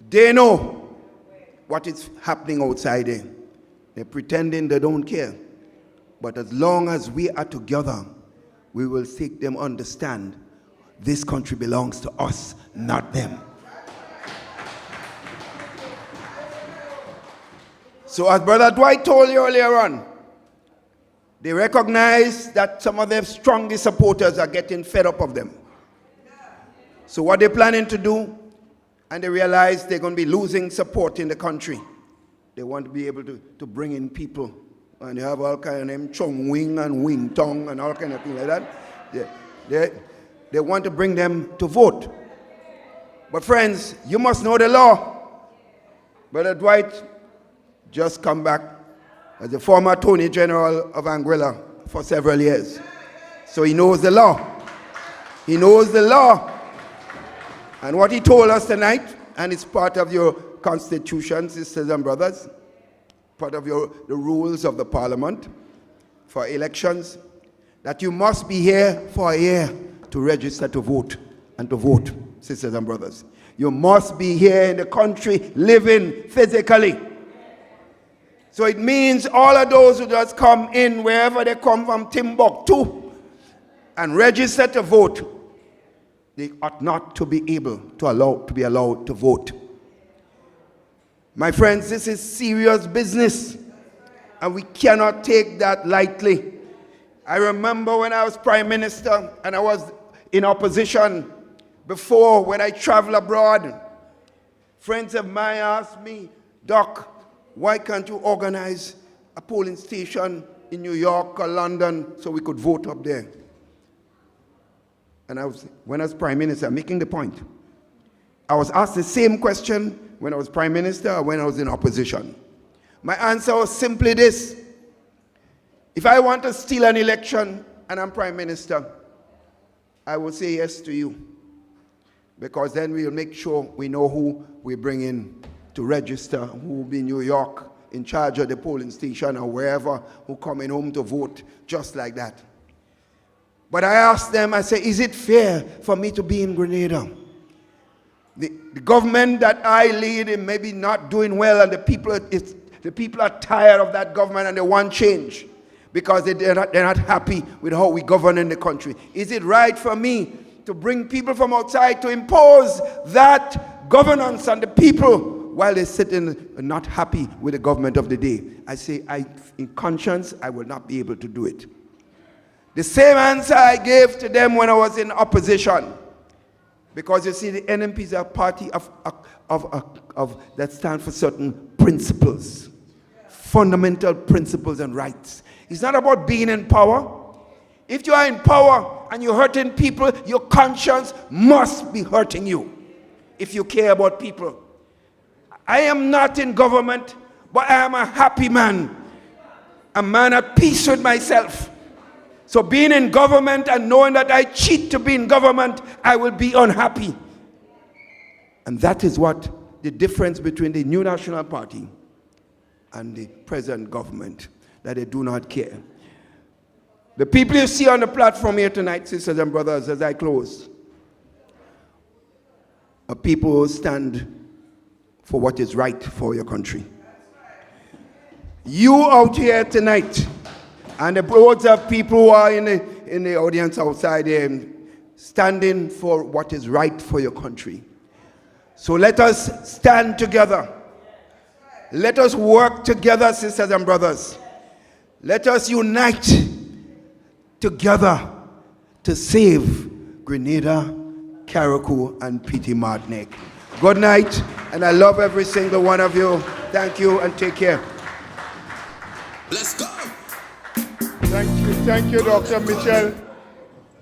they know what is happening outside there. They're pretending they don't care. But as long as we are together, we will make them understand this country belongs to us, not them. So as Brother Dwight told you earlier on, they recognize that some of their strongest supporters are getting fed up of them. So what they're planning to do, and they realize they're going to be losing support in the country. They want to be able to bring in people. And they have all kind of names, Chong Wing and Wing Tong and all kind of things like that. They want to bring them to vote. But friends, you must know the law. Brother Dwight just come back as the former Attorney General of Anguilla for several years. So he knows the law. He knows the law. And what he told us tonight, and it's part of your constitution, sisters and brothers, part of the rules of the parliament for elections, that you must be here for a year to register to vote and to vote, sisters and brothers. You must be here in the country, living physically. So it means all of those who just come in, wherever they come from, Timbuktu, and register to vote, they ought not to be able to be allowed to vote. My friends, this is serious business, and we cannot take that lightly. I remember when I was Prime Minister and I was in opposition before, when I traveled abroad, friends of mine asked me, Doc, why can't you organize a polling station in New York or London so we could vote up there? And when I was Prime Minister, I'm making the point. I was asked the same question when I was Prime Minister or when I was in opposition. My answer was simply this. If I want to steal an election and I'm Prime Minister, I will say yes to you. Because then we'll make sure we know who we bring in to register, who will be in New York in charge of the polling station or wherever, who coming home to vote, just like that. But I asked them, I said, is it fair for me to be in Grenada? The government that I lead is maybe not doing well, and the people are tired of that government and they want change because they're not happy with how we govern in the country. Is it right for me to bring people from outside to impose that governance on the people while they sit in not happy with the government of the day? I say, in conscience, I will not be able to do it. The same answer I gave to them when I was in opposition. Because you see, the NMP is a party that stands for certain principles, fundamental principles and rights. It's not about being in power. If you are in power and you're hurting people, your conscience must be hurting you if you care about people. I am not in government, but I am a happy man, a man at peace with myself. So being in government and knowing that I cheat to be in government, I will be unhappy. And that is what the difference between the New National Party and the present government, that they do not care. The people you see on the platform here tonight, sisters and brothers, as I close, are people who stand for what is right for your country. You out here tonight, and the boards of people who are in the audience outside here, standing for what is right for your country. So let us stand together. Let us work together, sisters and brothers. Let us unite together to save Grenada, Carriacou, and Petite Martinique. Good night, and I love every single one of you. Thank you, and take care. Let's go. Thank you, Dr. Mitchell.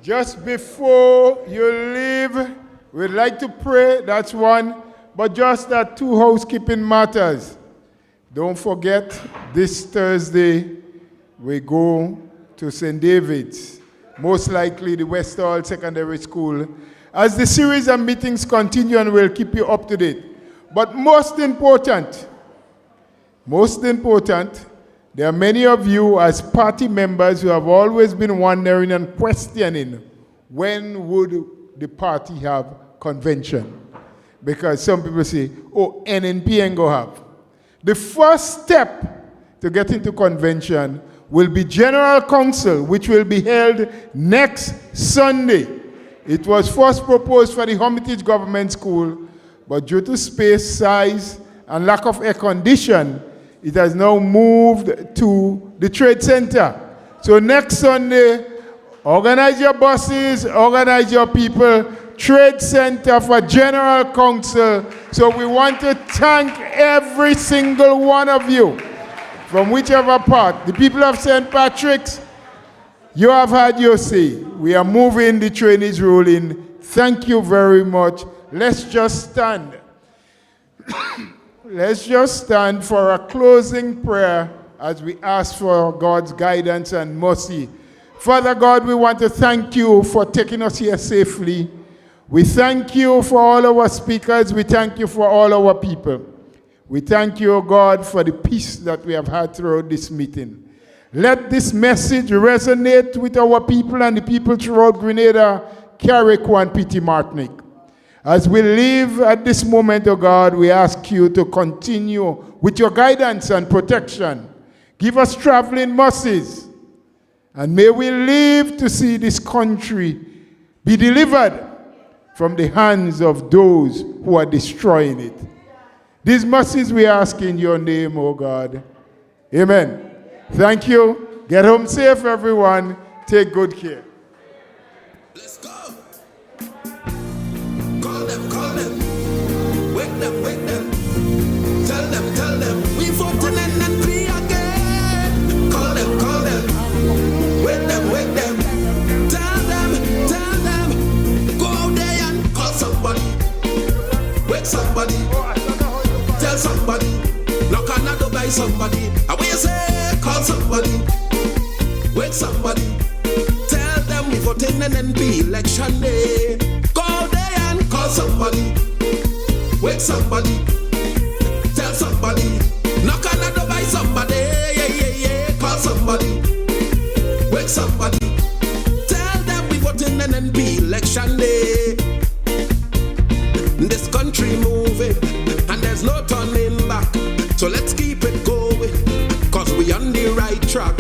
Just before you leave, we'd like to pray, that's one, but just that two housekeeping matters. Don't forget, this Thursday, we go to St. David's, most likely the Westall Secondary School, as the series of meetings continue, and we'll keep you up to date. But most important, there are many of you as party members who have always been wondering and questioning, when would the party have convention? Because some people say, oh, NNP ain't go have. The first step to get into convention will be General Council, which will be held next Sunday. It was first proposed for the Hermitage Government School, but due to space, size, and lack of air condition, it has now moved to the Trade Center. So next Sunday, organize your buses, organize your people, Trade Center for General Council. So we want to thank every single one of you from whichever part. The people of St. Patrick's, you have had your say. We are moving, the train is rolling. Thank you very much. Let's just stand. Let's just stand for a closing prayer as we ask for God's guidance and mercy. Father God, we want to thank you for taking us here safely. We thank you for all our speakers. We thank you for all our people. We thank you, O God, for the peace that we have had throughout this meeting. Let this message resonate with our people and the people throughout Grenada, Carrick, and Petite Martinique. As we live at this moment, O God, we ask you to continue with your guidance and protection. Give us traveling mercies, and may we live to see this country be delivered from the hands of those who are destroying it. These mercies we ask in your name, O God. Amen. Thank you. Get home safe, everyone. Take good care. Let's go. Call them. Wake them. Tell them. We voting and free again. Call them. Wake them. Tell them. Go out there and call somebody. Wake somebody. Tell somebody. Knock on the door by somebody. And when you say, call somebody. Wake somebody. Tell them we voting in NP election day. Go out there and call somebody. Wake somebody. Tell somebody. Knock on the door by somebody. Yeah. Call somebody. Wake somebody. Tell them we voting in NP election day. This country moving, and there's no turning back. So let's keep it going, cause we on the right track.